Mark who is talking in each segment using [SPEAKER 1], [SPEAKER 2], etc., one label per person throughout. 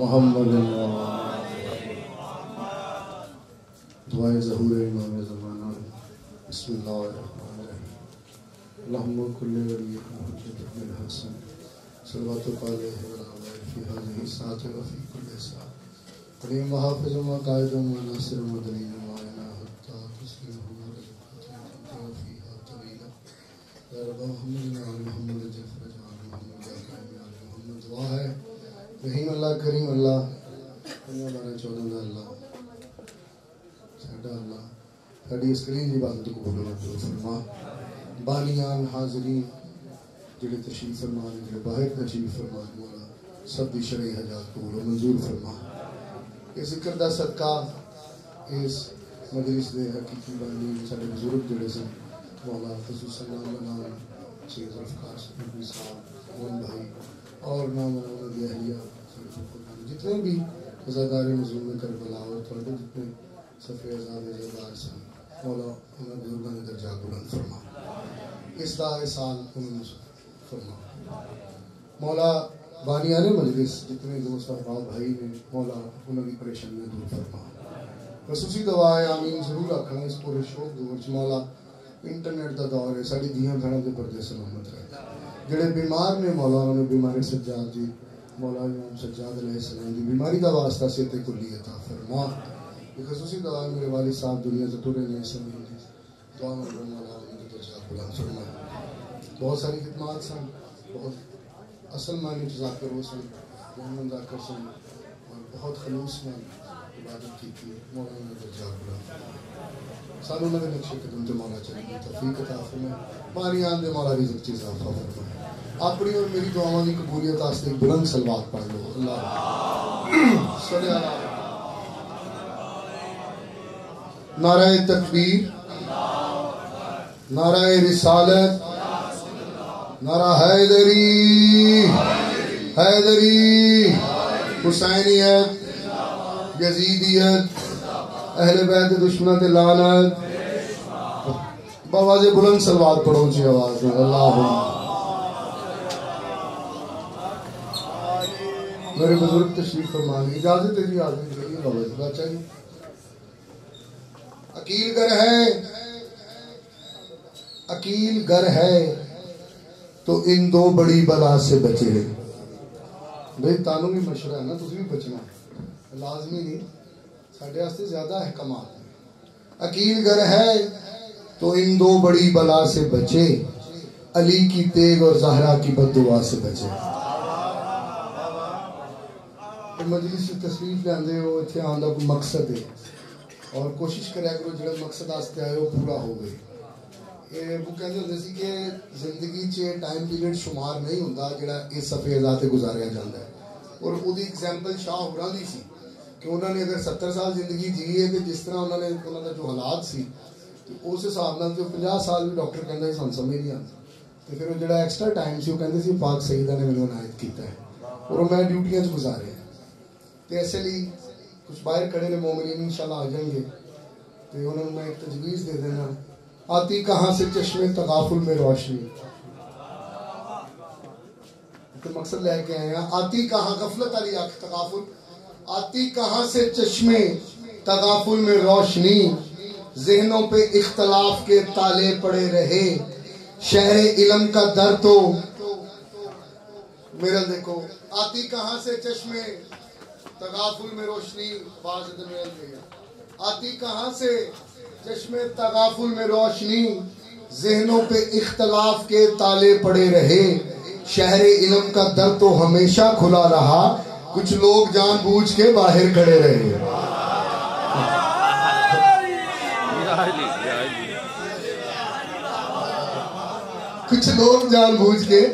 [SPEAKER 1] محمد دعائے ظہور امام زمانہ بسم اللہ الرحمن الرحیم اللہم کل ولی حجت ابن الحسن صلواتک علیہ وعلیہ فی هذه الساعة وفی کل ساعة قدیم وحافظ و قائد و ناصر و مدنی نمائنا حتی تسلیم فیہا طویلہ یا رب محمد آل محمد جعفر جعل محمد آل محمد دعا ہے رحیم اللہ کریم اللہ اللہ بارے 14 دا اللہ ساڈا اللہ ساڈی اسکرین دی عبادت کو قبول فرما بانیان حاضرین جڑے تشریف فرما جڑے باہر تشریف فرما مولا سب دی شرعی حاجات قبول و منظور فرما اس ذکر دا صدقہ اس مجلس دے حقیقی بانی ساڈے بزرگ جڑے سن مولا خصوصا نام بنام شیخ ذوالفقار صاحب مون بھائی اور نام بنام دی اہلیہ جتنے بھی عزادار مظلوم کربلا اور تھوڑے جتنے صفحے عزاد عزادار سن مولا انہوں نے بزرگاں نے درجہ بلند فرما اس دا احسان انہوں نے فرما مولا بانیان مجلس جتنے دوست احباب بھائی نے مولا انہوں کی پریشانیاں دور فرما خصوصی دعا ہے آمین ضرور رکھنا اس پورے شوق دور مولا انٹرنیٹ دا دور ہے ساری دیاں بھیڑوں کے پردے سلامت رہے جڑے بیمار نے مولا انہوں نے بیماری سجاد جی مولا امام سجاد علیہ السلام دی بیماری دا واسطہ صحت کلی عطا فرما یہ خصوصی دعا میرے والد صاحب دنیا سے ٹورے نہیں سمجھے دعا میں مولا ان کی درجہ بلند فرما بہت ساری خدمات سن بہت اصل معنی ذاکر ہو سن محمد ذاکر سن اور بہت خلوص میں عبادت کی تھی مولا نے درجہ بلند سانو نہ نقشے قدم تے مولا چلی توفیق عطا فرما ماری آن دے مولا رزق چیز اضافہ فرما اپنی اور میری دعاؤں کی قبولیت واسطے بلند صلوات پڑھ لو اللہ صلی اللہ نعرہ تکبیر نعرہ رسالت نعرہ حیدری حیدری حسینیت یزیدیت اہل بیت دشمنت لعنت بآواز بلند صلوات پڑھو اونچی آواز میں اللہم میرے بزرگ تشریف فرمانے اجازت ہے جی آدمی کے لیے بابا بچہ جی عقیل گر ہے تو ان دو بڑی بلا سے بچے بھئی تانوں بھی مشورہ ہے نا تسی بھی بچنا لازمی نہیں ساڈے واسطے زیادہ احکامات ہیں عقیل گر ہے تو ان دو بڑی بلا سے بچے علی کی تیغ اور زہرا کی بددعا سے بچے مجلس سے تصریف لے آندے ہو اتھے آندہ کوئی مقصد ہے اور کوشش کرے کرو جڑا مقصد آستے آئے ہو پورا ہو گئے وہ کہتے ہوتے سی کہ زندگی چے ٹائم پیریڈ شمار نہیں ہوتا جڑا اس صفحے ذاتے گزاریا جاندہ ہے اور وہ دی ایگزامپل شاہ ہوران دی سی کہ انہوں نے اگر 70 سال زندگی جی ہے کہ جس طرح انہوں نے انہوں نے جو حالات سی تو اس حساب نال جو 50 سال بھی ڈاکٹر کہندا ہے سن سمجھ نہیں آتا تو پھر وہ جڑا ایکسٹرا ٹائم سی وہ کہندے سی پاک سیدہ نے مینوں عنایت کیتا ہے اور میں ڈیوٹیاں چ گزارے ہیں تو ایسے لیے کچھ باہر کھڑے نے مومنین انشاءاللہ آ جائیں گے تو انہوں نے میں ایک تجویز دے دینا آتی کہاں سے چشمے تغافل میں روشنی تو مقصد لے کے آئے ہیں آتی کہاں غفلت علی تغافل آتی کہاں سے چشمے تغافل میں روشنی ذہنوں پہ اختلاف کے تالے پڑے رہے شہر علم کا در تو میرا دیکھو آتی کہاں سے چشمے تغافل میں روشنی بازد میں گیا آتی کہاں سے چشمے تغافل میں روشنی ذہنوں پہ اختلاف کے تالے پڑے رہے شہر علم کا در تو ہمیشہ کھلا رہا کچھ لوگ جان بوجھ کے باہر کھڑے رہے کچھ لوگ جان بوجھ کے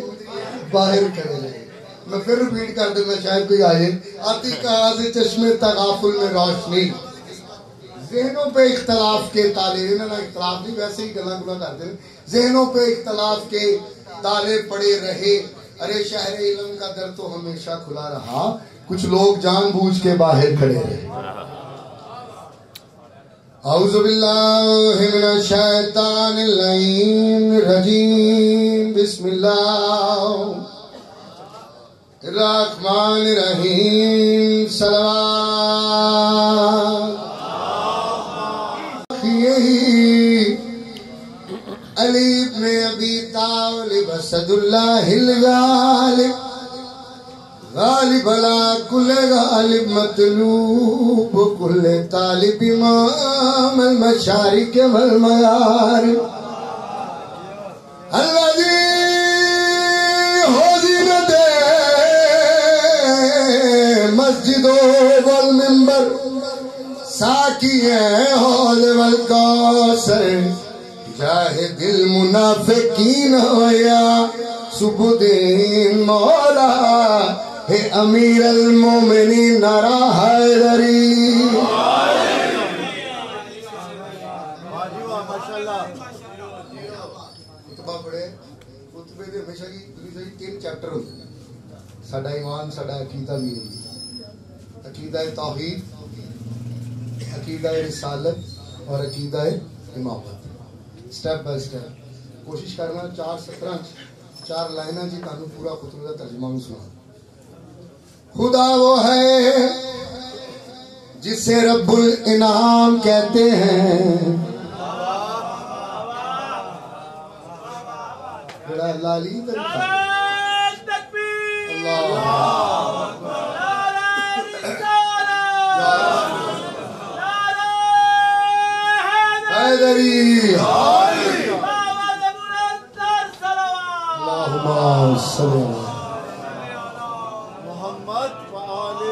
[SPEAKER 1] باہر کھڑے رہے میں پھر ریپیٹ کر دوں میں شاید کوئی آئے آتی کہاں سے چشمے تغافل میں روشنی ذہنوں پہ اختلاف کے تالے انہوں نے اختلاف نہیں ویسے ہی گلا گلا کرتے ہیں ذہنوں پہ اختلاف کے تالے پڑے رہے ارے شہر علم کا در تو ہمیشہ کھلا رہا کچھ لوگ جان بوجھ کے باہر کھڑے رہے اعوذ باللہ من الشیطان اللعین الرجیم بسم اللہ الرحمن الرحیم صلوات یہی علی ابن ابی طالب اسد اللہ الغالب غالب علی کل غالب مطلوب کل طالب امام المشارق والمغارب الذی حضرت مسجد والمنبر ساکی حوض والکوثر جاہد المنافقین ہویا سبدین مولا ہے امیر المومنین نارا حیدری خطبہ پڑھے خطبے دے ہمیشہ کی تین چیپٹر ہوتے ہیں ساڈا ایمان ساڈا عقیدہ بھی ہے عقیدہ توحید عقیدہ رسالت اور عقیدہ امامت سٹیپ بائی سٹیپ کوشش کرنا 4 لائنہ جی تانوں پورا خطبہ کا ترجمہ میں سنا خدا وہ ہے جسے رب الانعام کہتے ہیں بڑا لالی حیدری اللہم صلی محمد وآل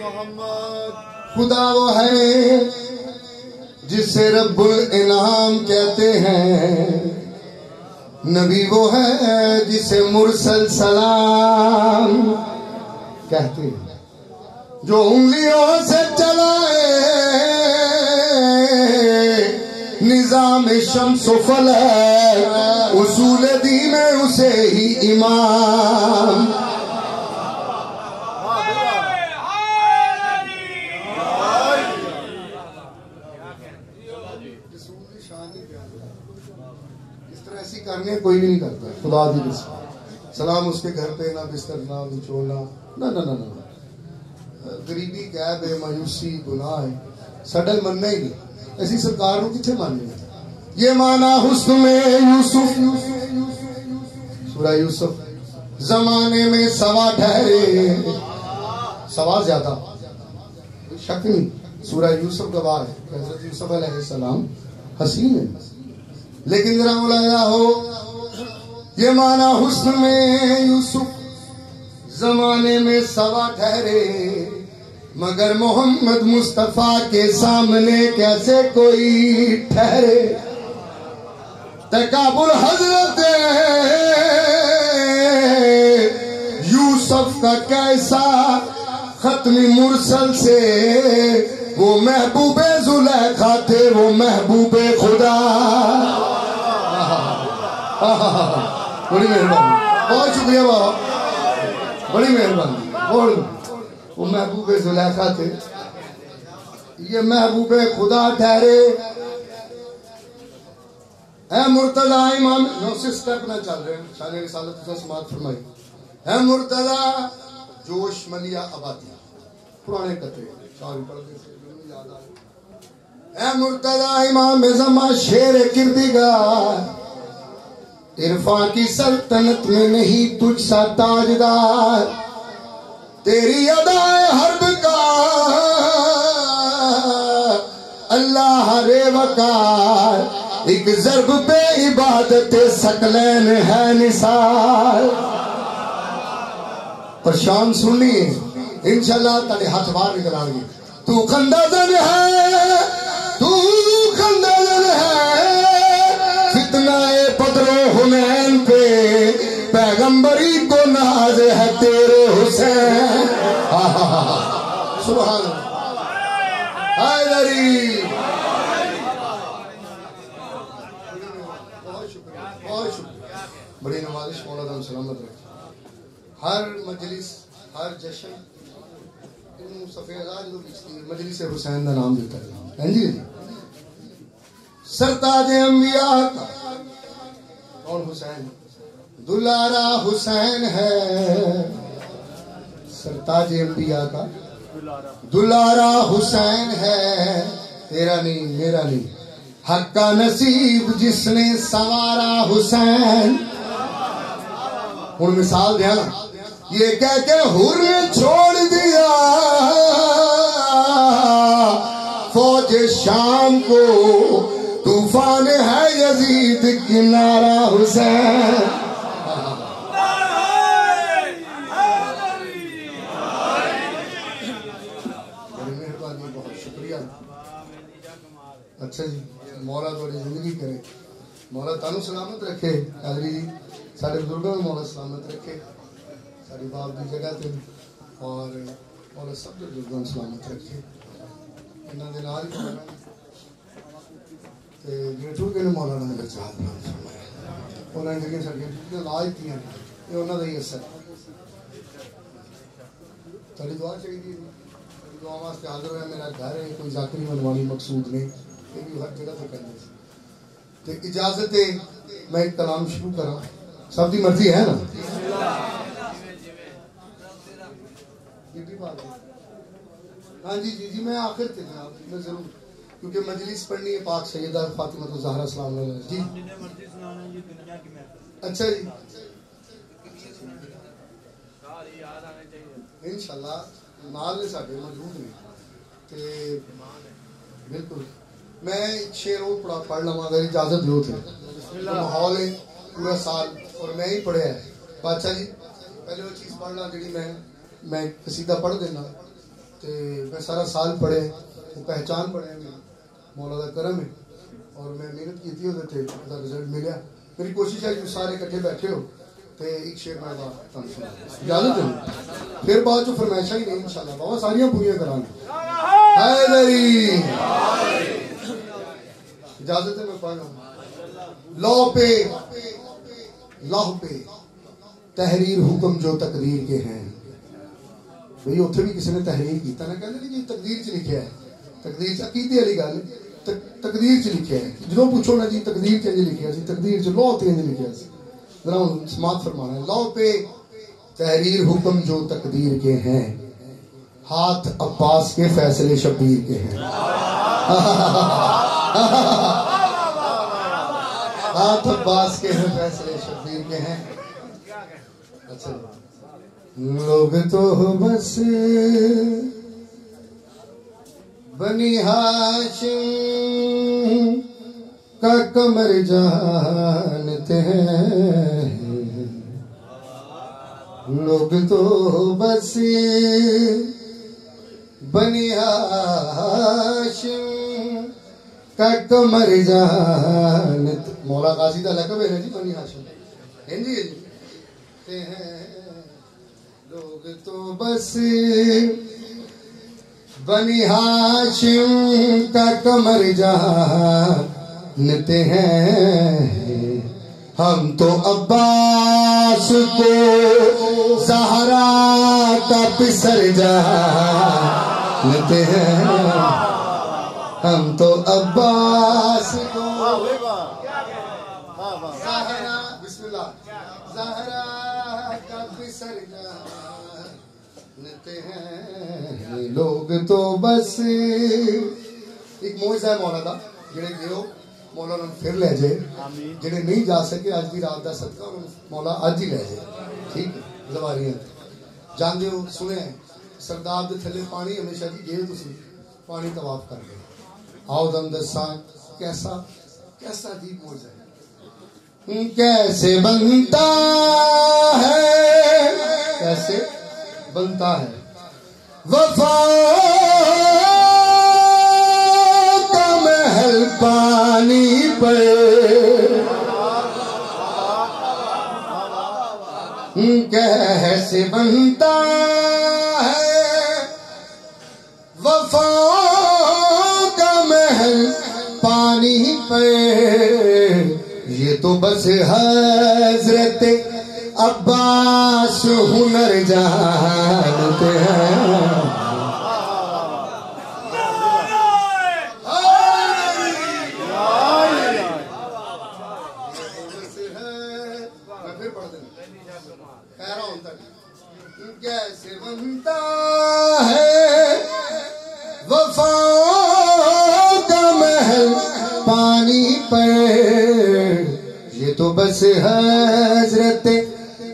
[SPEAKER 1] محمد خدا وہ ہے جسے رب الانعام کہتے ہیں نبی وہ ہے جسے مرسل سلام کہتے ہیں جو انگلیوں سے چلائے نظام شمس و فلک اصول دین اسے ہی امام اس طرح ایسی کرنے کوئی نہیں کرتا خدا دی رسول سلام اس کے گھر پہ نہ بستر نہ نچوڑنا نہ غریبی قید ہے مایوسی گناہ ہے سڈا مننا ہی نہیں ایسی سرکار کو کتنے ماننے یہ مانا حسن میں یوسف سورہ یوسف زمانے میں سوا ٹھہرے سوا زیادہ شک نہیں سورہ یوسف گواہ ہے حضرت یوسف علیہ السلام حسین ہے لیکن ذرا ملاحظہ ہو یہ مانا حسن میں یوسف زمانے میں سوا ٹھہرے مگر محمد مصطفیٰ کے سامنے کیسے کوئی ٹھہرے تکابر حضرت یوسف کا کیسا ختم مرسل سے وہ محبوب زلیخا تھے وہ محبوب خدا بڑی مہربانی بہت شکریہ بابا بڑی مہربانی وہ محبوب زلیخا تھے یہ محبوب خدا ٹھہرے اے مرتضی امام نوسے سٹیپ نہ چل رہے ہیں شان رسالت سے سماعت فرمائی اے مرتضی جوش ملیا آبادی پرانے قطرے شاعری پڑھتے سے یاد آ اے مرتضی امام زمان شیر کردگار عرفان کی سلطنت میں نہیں تجھ سا تاجدار تیری ادائے حرب کا اللہ رے وقار ایک ضرب پہ عبادت سکلین ہے نثار پر شان سننی ہے انشاءاللہ تڑے ہاتھ بار نکل آنگی تو خندازن ہے فتنہ بدر و حنین پہ پیغمبری کو ناز ہے تیرے حسین سبحان اللہ حیدری بہت شکریہ بڑی نوازش مولا دم سلامت رکھیں ہر مجلس ہر جشن مجلس حسین کا نام دیتا ہے جی سرتاج انبیاء کا کون حسین دلارا حسین ہے سرتاج انبیاء کا دلارا حسین ہے، تیرا نہیں میرا نہیں، حق کا نصیب جس نے سنوارا حسین. ہوں مثال دیا نا، یہ کہہ کے حر چھوڑ دیا فوج شام کو، طوفان ہے یزید کنارہ حسین. بڑی مہربانی، بہت شکریہ. اچھا جی، مولا تھوڑی زندگی کرے، مولا تانوں سلامت رکھے. قادری جی سارے بزرگوں میں مولا سلامت رکھے، ساری باپ کی جگہ تے، اور مولا سب کے بزرگوں سلامت رکھے. انہاں دے نال ہی تے جڑے ٹوٹ گئے مولانا نے بچا فرمایا، انہاں نے جڑیاں ساڈیاں علاج کیتیاں یہ انہاں دا ہی اثر. تھوڑی دعا چاہیے، دعا واسطے حاضر ہے. میرا گھر ہے، کوئی ذاکری منوانی مقصود نہیں، یہ بھی ہر جگہ پہ کرنے سے. تو اجازت ہے میں ایک کلام شروع کراں، سب کی مرضی ہے نا؟ ہاں جی جی جی، میں آخر تھے جناب، میں ضرور، کیونکہ مجلس پڑھنی ہے پاک سیدہ فاطمہ الزہرا سلام علیہ. جی اچھا جی، انشاءاللہ نال نے ساڈے موجود نے تے بالکل. میں ایک شعر اور پڑھ لواں اگر اجازت دیو تے. ماحول ہے پورا سال اور میں ہی پڑھیا ہے. بادشاہ جی پہلے وہ چیز پڑھ لاں جڑی میں قصیدہ پڑھ دینا تے میں سارا سال پڑھے، وہ پہچان پڑھے، مولا دا کرم ہے اور میں محنت کی تھی وہ تے رزلٹ ملیا. میری کوشش ہے کہ سارے کٹھے بیٹھے ہو تے ایک شعر میں تانوں سنا اجازت ہے. پھر بعد چ فرمائشاں ہی نہیں انشاءاللہ بہت ساریاں پوریاں کران گے. حیدری اجازت ہے میں پڑھ رہا ہوں. لوح پہ تحریر حکم جو تقدیر کے ہیں. بھئی اتھے بھی کسی نے تحریر کیتا نا، کہنے لگی تقدیر چ لکھیا ہے، تقدیر چ عقیدے والی گل ہے، تقدیر چ لکھیا ہے. جدوں پوچھو نا جی تقدیر چ لکھیا سی، تقدیر چ لوح تے لکھیا سی. ذرا سماعت فرمانا ہے. لوح پہ تحریر حکم جو تقدیر کے ہیں، ہاتھ عباس کے فیصلے شبیر کے ہیں. ہاتھ عباس کے ہیں فیصلے شبیر کے ہیں. اچھا لوگ تو بس بنی ہاشم کا کمر جانتے ہیں، لوگ تو بس بنی ہاشم کا کمر جانتے. مولا غازی دا لقب ہے نا جی بنی ہاشم. ہیں جی لوگ تو بس بنی ہاشم کا کمر جانتے ہیں، ہم تو عباس کو زہرا کا پسر جانتے ہیں، ہم تو عباس کو زہرا بسم اللہ زہرا کا پسر جانتے ہیں. لوگ تو بس ایک موجزہ ہے مولا دا، جڑے گئے مولا نے پھر لے جائے، جڑے نہیں جا سکے اج دی رات دا صدقہ مولا اج ہی لے جائے. ٹھیک ہے زواریاں جاندے ہو سنے سرداب دے تھلے پانی ہمیشہ جی گئے تسی پانی طواف کر گئے. آؤ دم دساں کیسا عجیب موجزہ ہے. کیسے بنتا ہے، کیسے بنتا ہے وفا کا محل پانی پر، کیسے بنتا ہے وفا کا محل پانی پر. یہ تو بس حضرت عباس ہنر جانتے ہیں. میں پھر پڑھ دیں کیسے بنتا ہے وفا کا محل پانی پر، یہ تو بس حضرت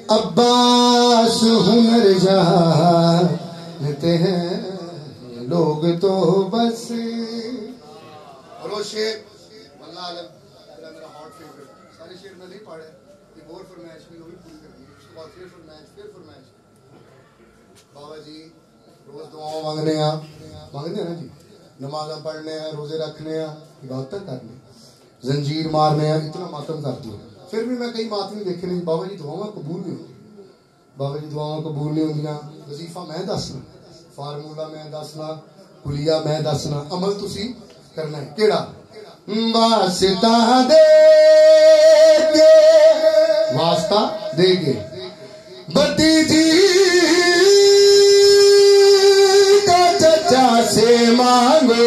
[SPEAKER 1] عباس ہنر جانتے ہیں لوگ تو بس. اور وہ شعر اللہ عالم میرا ہاٹ فیوریٹ، سارے شعر میں نہیں پڑھے، ایک اور فرمائش بھی وہ بھی پوری کر دی، اس کے بعد پھر فرمائش. بابا جی روز دعاؤں مانگنے نا جی، نمازاں پڑھنے ہیں، روزے رکھنے ہیں، عبادتیں کرنے، زنجیر مارنے ہیں، اتنا ماتم کر دیا. پھر بھی میں کئی ماتم دیکھے نہیں. بابا جی دعاواں قبول نہیں ہوتی، بابا جی دعاواں قبول نہیں ہوندیاں. وظیفہ میں دسنا، فارمولا میں دسنا، کلیہ میں دسنا، عمل تسی کرنا ہے. کیڑا واسطہ دے کے بھتیجی کا چچا سے مانگو.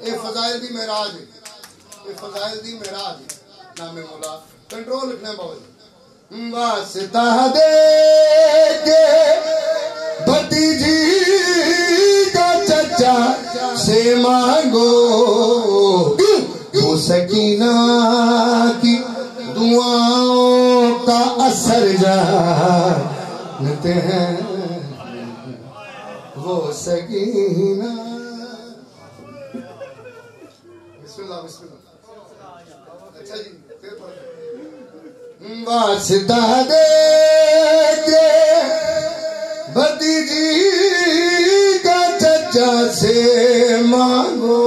[SPEAKER 1] یہ فضائل دی معراج ہے، یہ فضائل دی معراج ہے. نام مولا کنٹرول لکھنا ہے بابا جی. واسطہ دے کے بھتیجی کا چچا سے مانگو، وہ سکینہ کی دعاؤں کا اثر جانتے ہیں وہ سکینہ. بسم اللہ بسم اللہ. اچھا جی پھر پڑھتے. واسطہ دے کے بھتیجی کا چچا سے مانگو،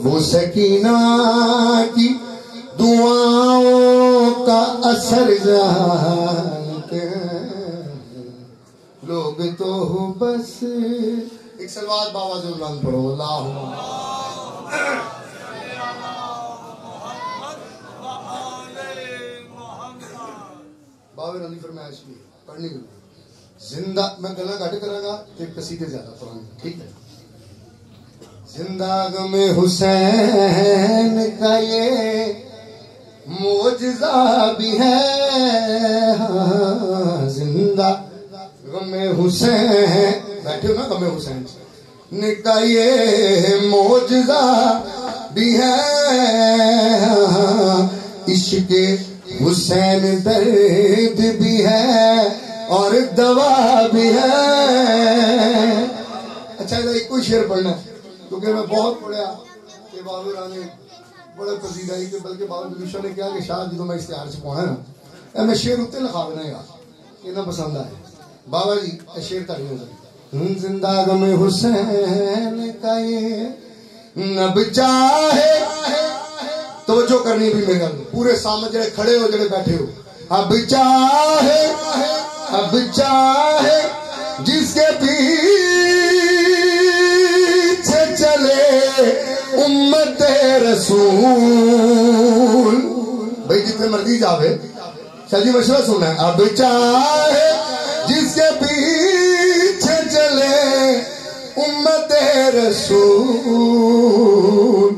[SPEAKER 1] وہ سکینہ کی دعاؤں کا اثر جانتے ہیں لوگ تو بس. ایک سلوات بابا جو بلند پڑھو. اللہم بابا علی فرمائش بھی پڑھنی گئی. زندہ میں گلا گھٹ کروں گا تو قصیدے زیادہ پڑھوں گا، ٹھیک ہے. زندہ غم حسین کا یہ معجزہ بھی ہے، زندہ غم حسین بیٹھے ہو نا، غم حسین کا یہ معجزہ بھی ہے، عشق حسین درد بھی ہے اور دوا بھی ہے. اچھا ایک کوئی شعر پڑھنا ہے کیونکہ میں بہت پڑھا کہ بابو رانے بڑا پسند آئی کہ بلکہ بابو دلوشا نے کہا کہ شاید جدو میں اشتہار سے پڑھا نا میں شعر اتنے لکھا دینا یار اتنا پسند آئے. بابا جی شعر تک نہیں ہوتا. زندہ غم حسین کا یہ اب چاہے توجہ کرنی بھی میرے پورے سامنے جڑے کھڑے ہو جڑے بیٹھے ہو. اب چاہے جس کے پیچھے چلے امت رسول. بھائی جتنے مرضی جاوے شادی مشورہ سننا ہے. اب چاہے جس کے پیچھے چلے امت رسول،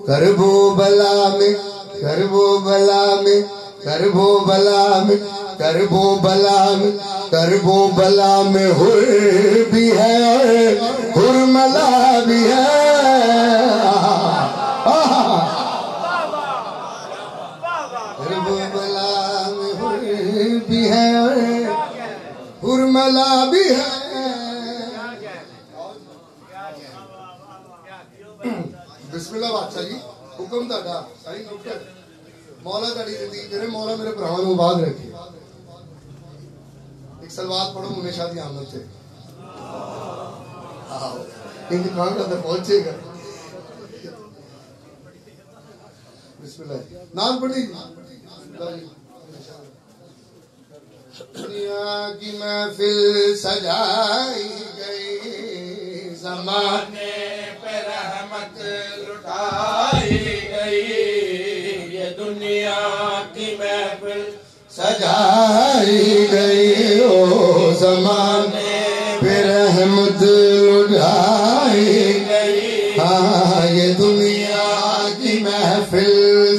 [SPEAKER 1] کربو بلا میں کربو بلا میں کربو بلا میں کربو بلا میں کربو بلا میں ہر بھی ہے ہر ملا بھی ہے. کربو بلا میں ہر بھی ہے ہر ملا بھی ہے. بسم اللہ بادشاہ جی حکم تھا ساری نوکر مولا تاری زندگی کرے مولا میرے براہن مباد رکھے. ایک سلوات پڑھو منہ شادی آمد سے ان کی کام کا اندر پہنچے گا. بسم اللہ نام پڑھی. دنیا کی محفل سجائی گئی زمانے پہ رحمت لٹائی گئی. یہ دنیا کی محفل سجائی گئی او زمانے پہ رحمت لٹائی گئی. ہاں یہ دنیا کی محفل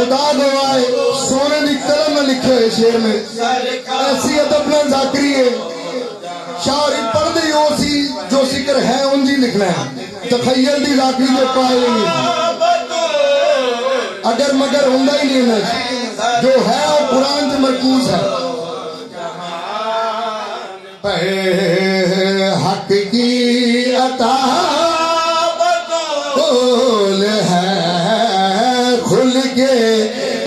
[SPEAKER 1] خدا گواہ سونے دی قلم میں لکھے ہوئے شعر میں ایسی ادب نہ ذاکری ہے شاعری پڑھ دی ہو سی جو ذکر ہے انجی لکھنا ہے تخیل دی ذاکری جو پائے نہیں اگر مگر ہوندہ ہی نہیں ہے جو ہے وہ قرآن سے مرکوز ہے حق کی عطا بطول ہے کھل کے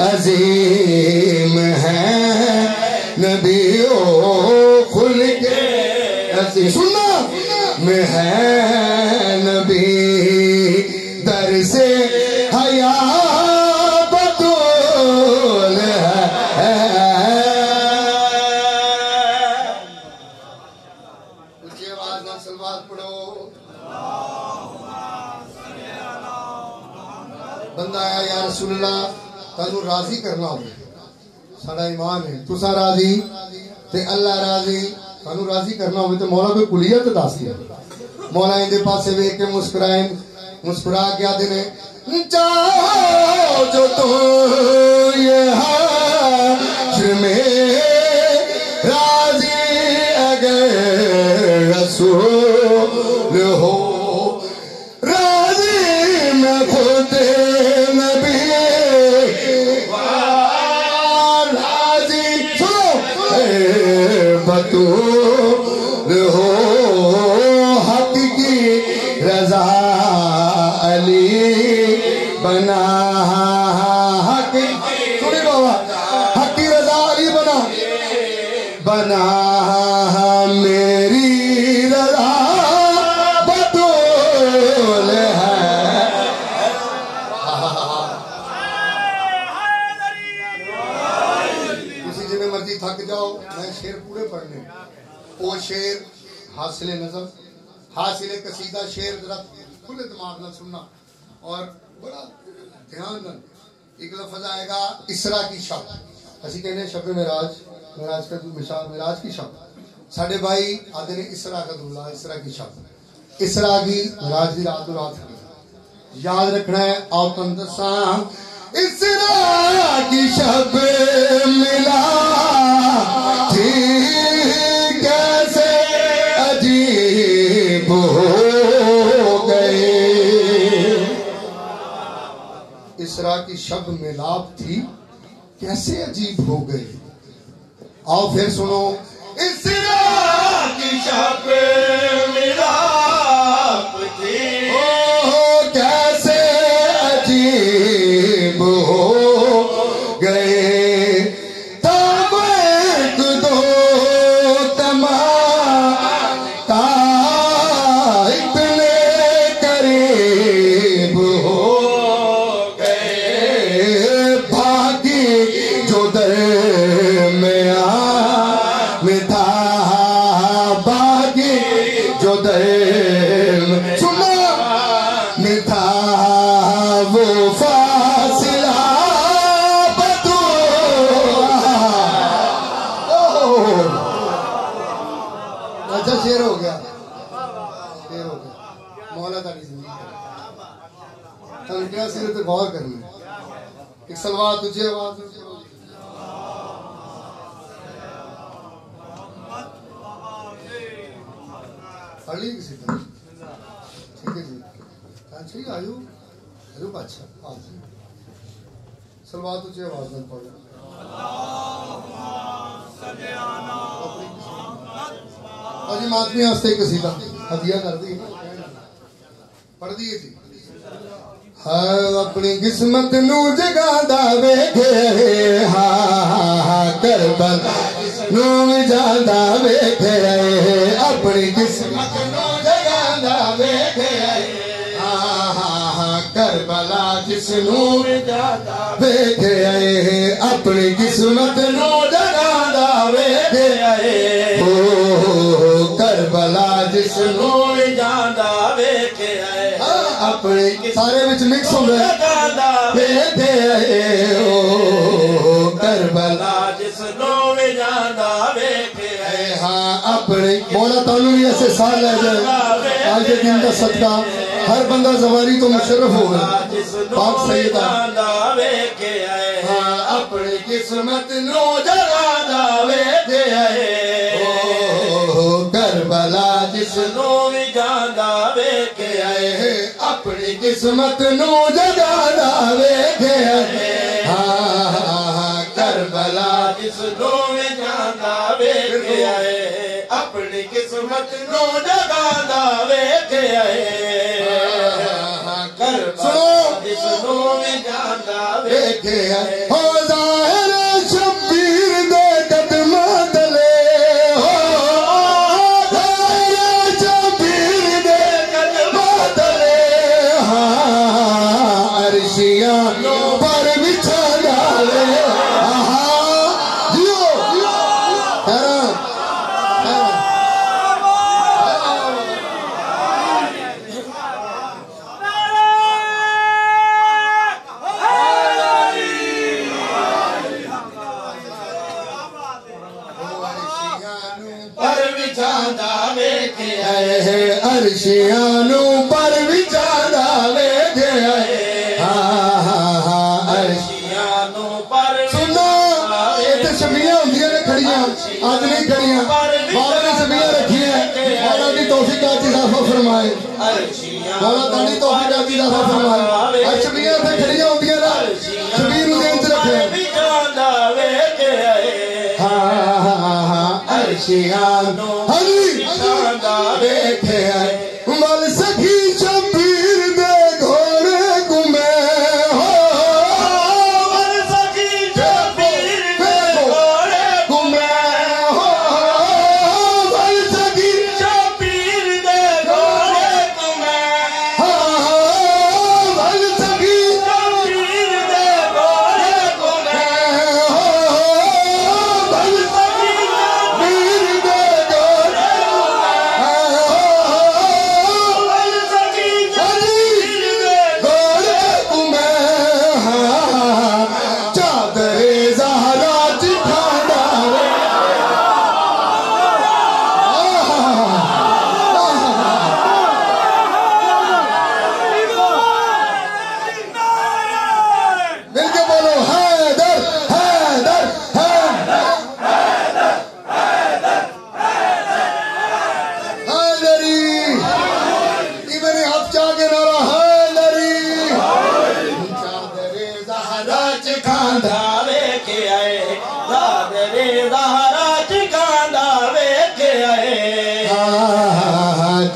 [SPEAKER 1] عظیم ہے نبیوں کھل کے عظیم سننا میں ہے نبی در سے حیا بطول ہے اونچی آواز نہ سلوات پڑھو بندہ آیا یا رسول اللہ تانوں راضی کرنا ہوگا ساڑا ایمان ہے تسا راضی تے اللہ راضی تانوں راضی کرنا ہوگا تو مولا کوئی کلیت داس دیا مولا ان دے پاسے ویکھ کے مسکرائیں مسکرا کے آدھے نے چاہو جو تو یہ حشر میں راضی اگر رسول ہو راضی میں خود نبی راضی سنو بطول ہو حق کی رضا علی بنا حق سنی بابا حق کی رضا علی بنا بنا میری رضا بطول ہے کسی جنہیں مرضی تھک جاؤ میں شعر پورے پڑھنے وہ شعر حاصل نظم حاصل قصیدہ شعر ذرا کھلے دماغ نہ سننا اور بڑا دھیان نہ ایک لفظ آئے گا اسرا کی شب اسی کہنے ہیں شب معراج معراج کا مثال معراج کی شب ساڑھے بھائی آدھے نے اسرا کا دولہ اسرا کی شب اسرا کی معراج دی رات و رات یاد رکھنا ہے آتن دساں اسرا کی شب ملا تھی کیسے عجیب ہو گئے اسرا کی شب ملاب تھی کیسے عجیب ہو گئے آؤ پھر سنو اسرا کی شب ملاب تھی کیسے عجیب ہو گئے تب ایک دو تماشا اتنے قریب ہو گئے بھاگی جو درمیان میں تھا باغی جو درمیان سننا میں تھا وہ فاصلہ اچھا شیر ہو گیا شیر ہو گیا مولا تاری زندگی تم کیا سیرے تو غور کرنا ایک سلوات تجھے آواز پڑھ لی کسی طرح ٹھیک ہے جی کانچری آیو آیو بادشاہ سلوات تجھے آواز میں پڑھ اور جی ماتمی آستے ہی قصیدہ ہدیہ کر دی پڑھ دیئے جی اپنی قسمت نو جگہ داوے گے کربل نو جگہ داوے گے اپنی قسمت نو جگہ داوے گے کربلا جس نو جگہ داوے گے اپنی قسمت نو جگہ داوے گے کربلا جس نو جانا ویکھے آئے اپنے سارے وچ مکس ہو گئے ویکھے آئے کربلا جس نو جانا ویکھے آئے ہاں اپنے مولا تعالیٰ بھی ایسے سال لے جائے آج دن کا صدقہ ہر بندہ زواری تو مشرف ہوگا پاک سیدہ ویکھے آئے
[SPEAKER 2] اپنی قسمت نو جگانا ویکھے آئے کربلا جس نو بھی جانا ویکھے آئے اپنی قسمت نو جگانا ویکھے آئے کربلا جس نو بھی جانا ویکھے آئے اپنی قسمت نو جگانا ویکھے آئے کربلا جس نو بھی جانا ویکھے آئے ظاہر شبیر دے قدماں تلے ظاہر شبیر دے قدماں تلے عرشیاں پر بچھا ڈالے عرشیانو پر وچانا ویکھے آئے عرشیانو پر سنو یہ تے شبیاں ہوندیاں نے کھڑیاں آج نہیں کھڑیاں مولا نے شبیاں رکھی ہیں مولا دی توفیق آتی اضافہ فرمائے مولا تانی توفیق آتی اضافہ فرمائے آج شبیاں تے کھڑیاں ہوندیاں نا شبیر نو دین چ رکھے عرشیانو وچانا ویکھے آئے مل سکھی شبیر دے گھوڑے گھومے مل سکھی شبیر دے گھوڑے گھومے مل سکھی شبیر دے گھوڑے گھومے مل سکھی شبیر دے گھوڑے گھومے مل سکھی شبیر دے گھوڑے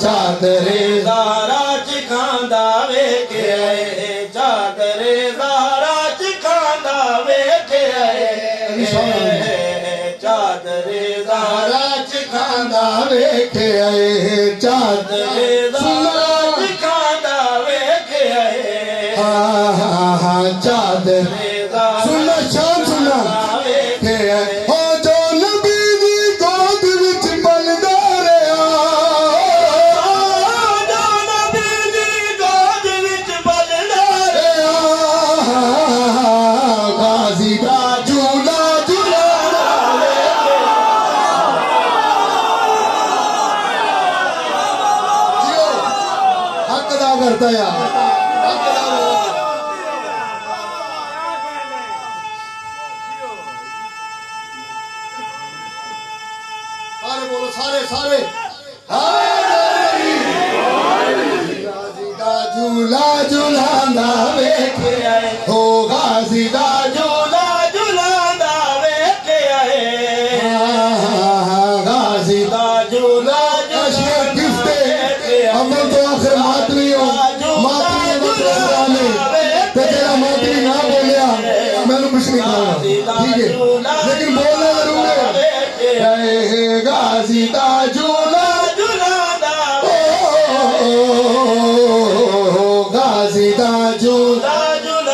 [SPEAKER 2] چادرے زہرا چکھاندا ویکھے آئے چادرے زہرا چکھاندا ویکھے آئے چادرے زہرا چکھاندا ویکھے آئے چادرے زہرا چکھاندا ویکھے آئے چادرے زہرا سننا شان سننا ویکھے آئے کرتا ہے سارے بولو سارے سارے غازی دا جھولا جھولاندا ویکھے آئے ہو غازی دا جھولا جھولاندا ویکھے آئے غازی دا جھولا جھولاندا ویکھے آئے ہم تو آخر ماتمی ہوں میں نے کچھ نہیں کہا ٹھیک ہے لیکن بولنا ضرور ہے غازی دا جھولا جھولاندا غازی دا جھولا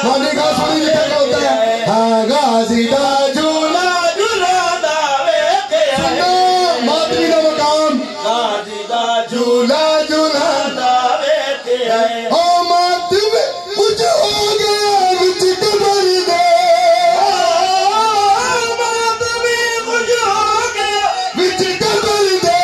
[SPEAKER 2] مانی کا سنی لکھا ہوتا ہے غازی دا جھولا جھولاندا ویکھے آئے ماتمی کا مقام غازی دا جھولا جھولاندا ویکھے آئے وچ قبر دے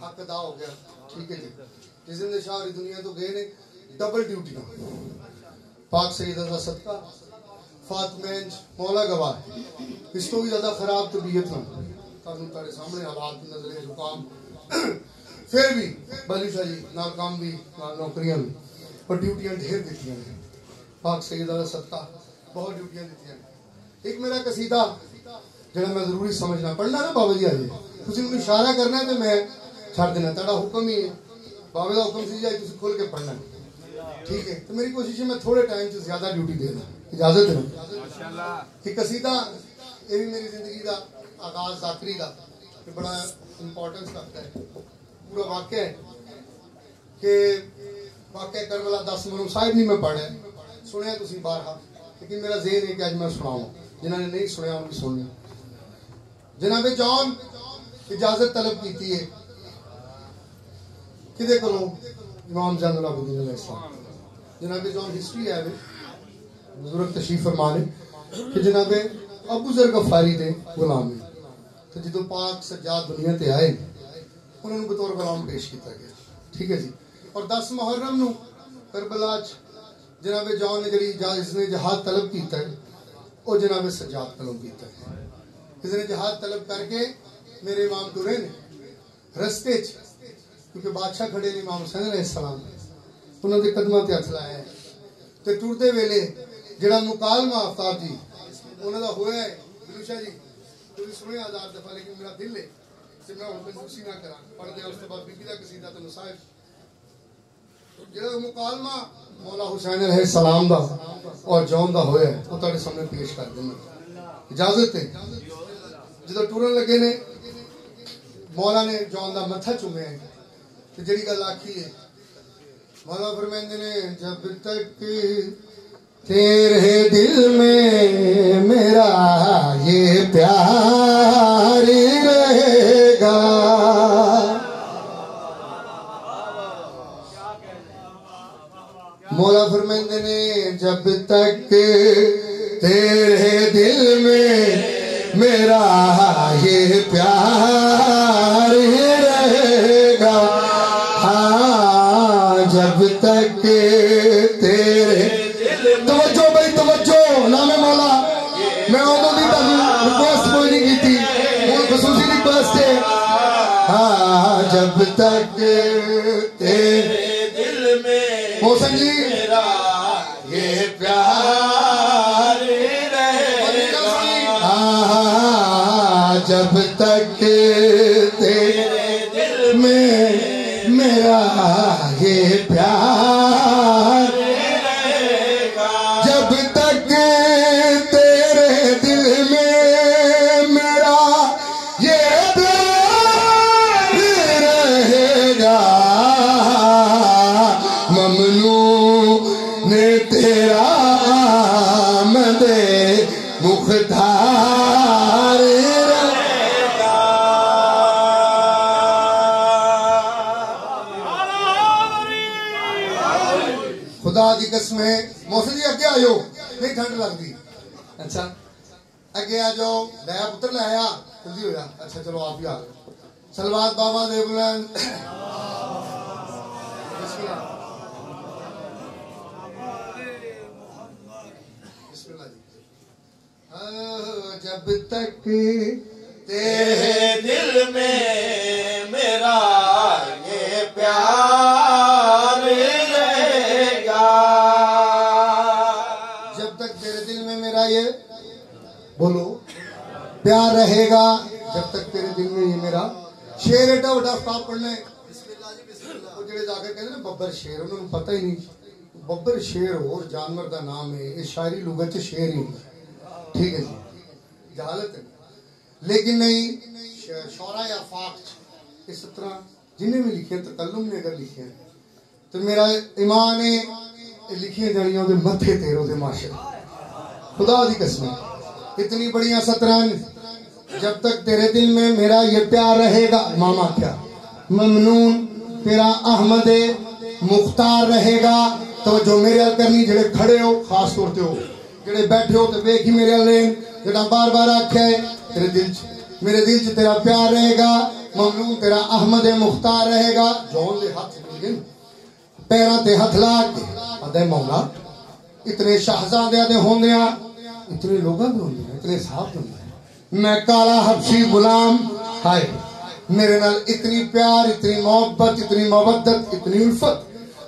[SPEAKER 1] حق ادا ہو گیا. ٹھیک ہے جی. جس دن شاہ اور دنیا تو گئے نے ڈبل ڈیوٹیاں پاک سیدہ دا صدقہ فاطمین مولا گواہ اس تو بھی زیادہ خراب طبیعت نہ تارے سامنے حالات نظر زکام پھر بھی بلی شاہ جی نال کام بھی نال نوکریاں بھی اور ڈیوٹیاں ڈھیر دیتی ہیں پاک سیدہ دا صدقہ بہت ڈیوٹیاں دیتی ہیں. ایک میرا قصیدہ جڑا میں ضروری سمجھنا پڑھنا نا بابا جی آجے تسی انہوں اشارہ کرنا ہے تو میں چھڑ دینا تیڑا حکم ہی ہے بابا دا حکم سی جائے تسی کھول کے پڑھنا ہے. ٹھیک ہے تو میری کوشش ہے میں تھوڑے ٹائم سے زیادہ ڈیوٹی دینا اجازت ہے. ایک قصیدہ یہ بھی میری زندگی دا آغاز ذاکری دا بڑا امپورٹنس رکھتا ہے. پورا واقعہ ہے کہ واقعہ کربلا 10 مرحوم صاحب نہیں میں پڑھا سنیا تسی بارہا لیکن میرا ذہن ہے کہ آج میں سناؤں جنہوں نے نہیں سنیا ان کی سنیا. جناب جان اجازت طلب کیتی ہے کدے کروں امام زین العابدین علیہ السلام. جناب جان ہسٹری ہے بزرگ تشریف فرما نے کہ جناب ابو ذر غفاری دے غلام ہیں تو جدو پاک سجاد دنیا تے آئے انہوں نے بطور غلام پیش کیتا گیا. ٹھیک ہے جی. اور 10 محرم نو کربلا جناب جان نے جڑی اس نے جہاد طلب کیتا ہے وہ جناب سجاد طلب کیتا ہے. اس نے جہاد طلب کر کے میرے امام ٹرے نے رستے کیونکہ بادشاہ کھڑے نے امام حسین علیہ السلام انہوں نے قدمہ تے ہاتھ لایا ہے تے ٹرتے ویلے جڑا مکالمہ آفتاب جی انہوں دا ہوا ہے بلوشا جی تو سنے 1000 دفعہ لیکن میرا دل ہے کہ میں ان کو نہ کرا پڑھ دیا. اس کے بعد بی بی دا قصیدہ تے مصائب جڑا مکالمہ مولا حسین علیہ السلام دا اور جون دا ہویا ہے وہ تہاڈے سامنے پیش کر دینا اجازت ہے. جدو ٹورن لگے نے مولا نے جون دا متھا چومیا ہے تے جڑی گل آکھی ہے مولا فرماندے نے جب تک تیرے دل میں میرا یہ پیار رہے گا مولا فرماندے نے جب تک تیرے دل میں میرا یہ پیار رہے گا ہاں جب تک تیرے توجہ بھائی توجہ نام مولا میں ادھر دی ریکویسٹ کوئی نہیں کی تھی وہ خصوصی ریکویسٹ ہے ہاں جب تک تیرے دل میں محسن جی میرا یہ پیار رہے گا ہاں جب تک تیرے دل میں میرا یہ پیار رہے گا جب تک تیرے دل میں میرا یہ پیار رہے گا ممنوع نے تیرا آمد مختار رہے گا. خدا کی قسم ہے محسن جی اگے آجو نہیں ٹھنڈ لگ دی اچھا اگے آ جاؤ نیا پتر لایا جلدی ہو جا اچھا چلو آپ ہی آ گئے سلوات بابا دے بلند بسم اللہ جی. جب تک تیرے دل میں میرا یہ پیار رہے گا جب تک تیرے دل میں میرا یہ بولو پیار رہے گا جب تک تیرے دل میں یہ میرا شیر ایڈا وڈا افطاب پڑھنا ہے وہ جڑے جا کے کہتے ہیں ببر شیر انہوں نے پتہ ہی نہیں ببر شیر اور جانور دا نام ہے یہ شاعری لغت شیر ہی ٹھیک ہے جی جہالت ہے لیکن نہیں شعراء آفاق اس طرح جنہیں بھی لکھے تکلم نے اگر لکھے تو میرا ایمان ہے لکھے جڑیوں دے متھے تیروں دے معاشر خدا دی قسم اتنی بڑیاں سطران جب تک تیرے دل میں میرا یہ پیار رہے گا ماما کیا ممنون تیرا احمد مختار رہے گا تو جو میرے کرنی جڑے کھڑے ہو خاص طور تے ہو جڑے بیٹھے ہو تو دیکھ ہی میرے لین جڑا بار بار آکھیا ہے تیرے دل میرے دل چ تیرا پیار رہے گا
[SPEAKER 2] ممنون تیرا احمد مختار رہے گا جون دے ہاتھ ملگن پیرا تے ہاتھ لاگ دے مولا اتنے شہزادے دے ہوندیاں اتنے لوگاں دے ہوندیاں اتنے صاحب دے ہوندیاں میں کالا حبشی غلام ہائے میرے نال اتنی پیار اتنی محبت اتنی مودت اتنی الفت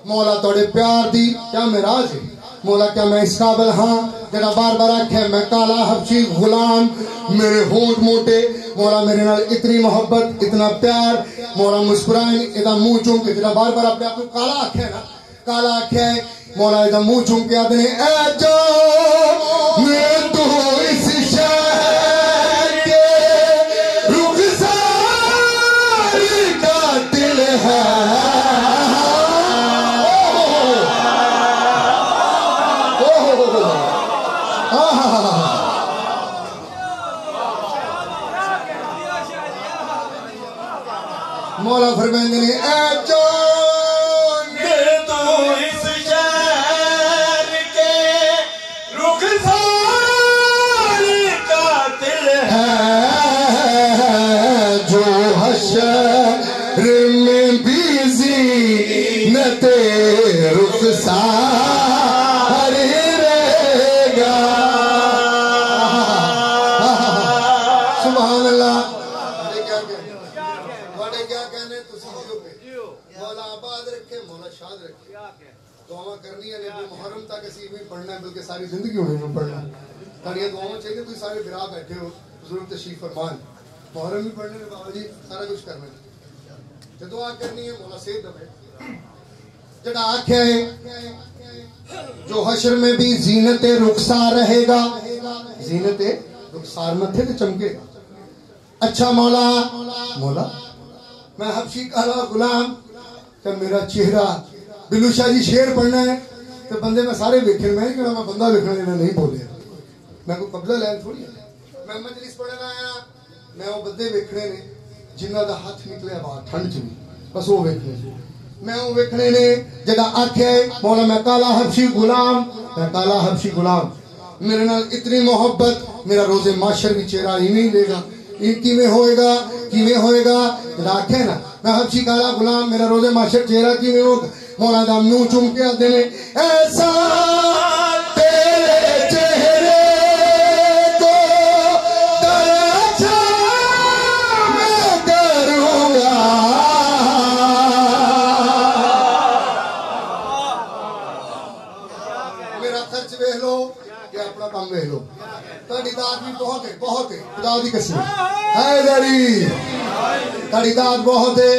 [SPEAKER 2] مولا توڑے پیار دی کیا میراج ہے مولا کیا میں اس قابل ہاں جڑا بار بار آکھے میں کالا حبشی غلام میرے ہونٹ موٹے مولا میرے نال اتنی محبت اتنا پیار مولا مسکرائیں ادا منہ چوم کے جڑا بار بار اپنے آپ کو کالا آکھے نا کالا آکھے مولا ادا منہ چوم کے آدھنے اے جو میں تو اس شہر کے رخسار کا دل ہے مولا فرمائیں گے اے جان
[SPEAKER 3] تو اس شہر کے رخسار کا دل
[SPEAKER 2] ہے جو حشر میں بھی زینت رخسار رہے گا سبحان اللہ مولا آباد رکھے مولا شاد رکھے دعا کرنی ہے لیکن محرم تک اسی بھی پڑھنا ہے بلکہ ساری زندگی ہونے میں پڑھنا ہے تاریہ دعاوں چاہیے تو سارے برا بیٹھے ہو حضور تشریف فرمان محرم بھی پڑھنے میں بابا جی سارا کچھ کرنا ہے جو دعا کرنی ہے مولا سید دبے جڑا آنکھیں جو حشر میں بھی زینت رخسار رہے گا زینت رخسار متھے تے چمکے گا اچھا مولا مولا میں حبشی کالا غلام کہ میرا چہرہ بلو شاہ جی شیر پڑھنا ہے تو بندے میں سارے ویکھن میں کہ میں بندہ ویکھنا دینا نہیں بولے میں کوئی قبضہ لین تھوڑی ہے میں مجلس پڑھنا آیا میں وہ بندے ویکھنے نے جنہ دا ہاتھ نکلے باہر ٹھنڈ چ بس وہ ویکھنے میں وہ ویکھنے نے جڑا آکھے مولا میں کالا حبشی غلام میں کالا حبشی غلام میرے نال اتنی محبت میرا روز معاشر بھی چہرہ ہی نہیں لے گا کیویں ہوئے گا جڑا آکھے نا میں حبشی کالا غلام میرا روز معاشر چہرہ کیویں ہوگا مولا دا منہ چوم کے آدھے نے ایسا تیرے چہرے کو درچا میں کروں گا میرا خرچ ویکھ لو یا اپنا کام ویکھ لو تاڑی داد بھی بہت ہے خدا دی قسم ہے داری تاڑی داد بہت ہے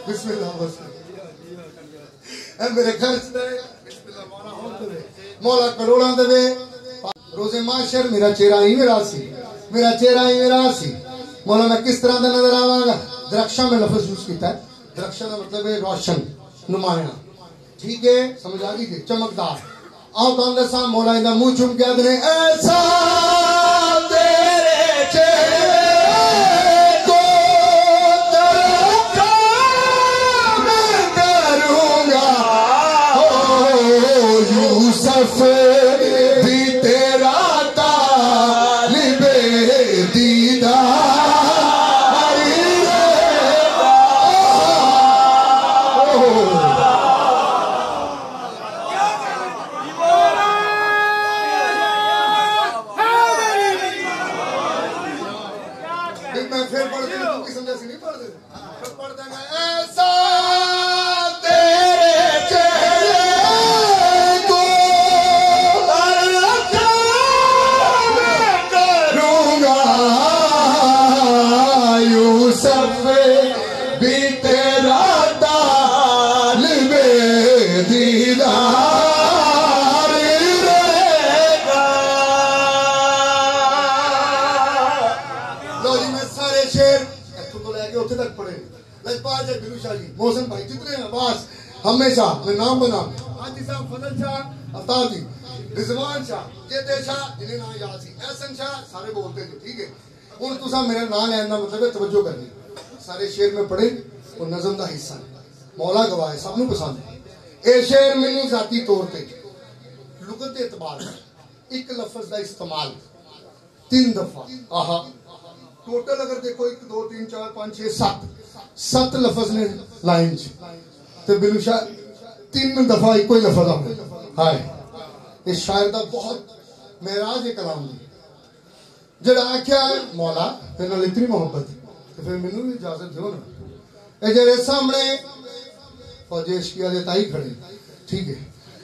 [SPEAKER 2] بسم اللہ بسم اللہ اے میرے خرچ دے بسم اللہ مولا ہون دے مولا کروڑاں دے روز معاشر میرا چہرہ ہی میرا سی مولا میں کس طرح دا نظر آواں گا درخشاں میں لفظ یوز کیتا ہے درخشاں دا مطلب ہے روشن نمایاں ٹھیک ہے سمجھ آ گئی کہ چمکدار آؤ تو اندر سام مولا اندر منہ چوم کے آدھنے ایسا تیرے چہرے کو درچا میں کروں گا یوسف بھی تیرا طالب دیدار محسن بھائی جتنے ہیں باس ہمیشہ میں نام بنا حاجی صاحب فضل شاہ افتادی رضوان شاہ جیتے شاہ جنہیں نام یاد سی احسن شاہ سارے بولتے تھے ٹھیک ہے ان تو سا میرا نام لینا مطلب ہے توجہ کرنی سارے شعر میں پڑھے وہ نظم دا حصہ مولا گواہ ہے سب نو پسند ہے اے شعر مینوں ذاتی طور تے لغت اعتبار ایک لفظ دا استعمال 3 دفعہ آہا ٹوٹل اگر دیکھو 1 2 3 4 5 6 7 7 لفظ نے لائن تے بلو شاہ 3 دفعہ ایک کوئی لفظ آتا ہائے اس شاعر دا بہت معراج کلام دی جڑا آکھیا ہے مولا پھر نال اتنی محبت تے پھر مینوں بھی اجازت دیو نا اے جڑے سامنے فوج عشقیہ دے تائی کھڑے ٹھیک ہے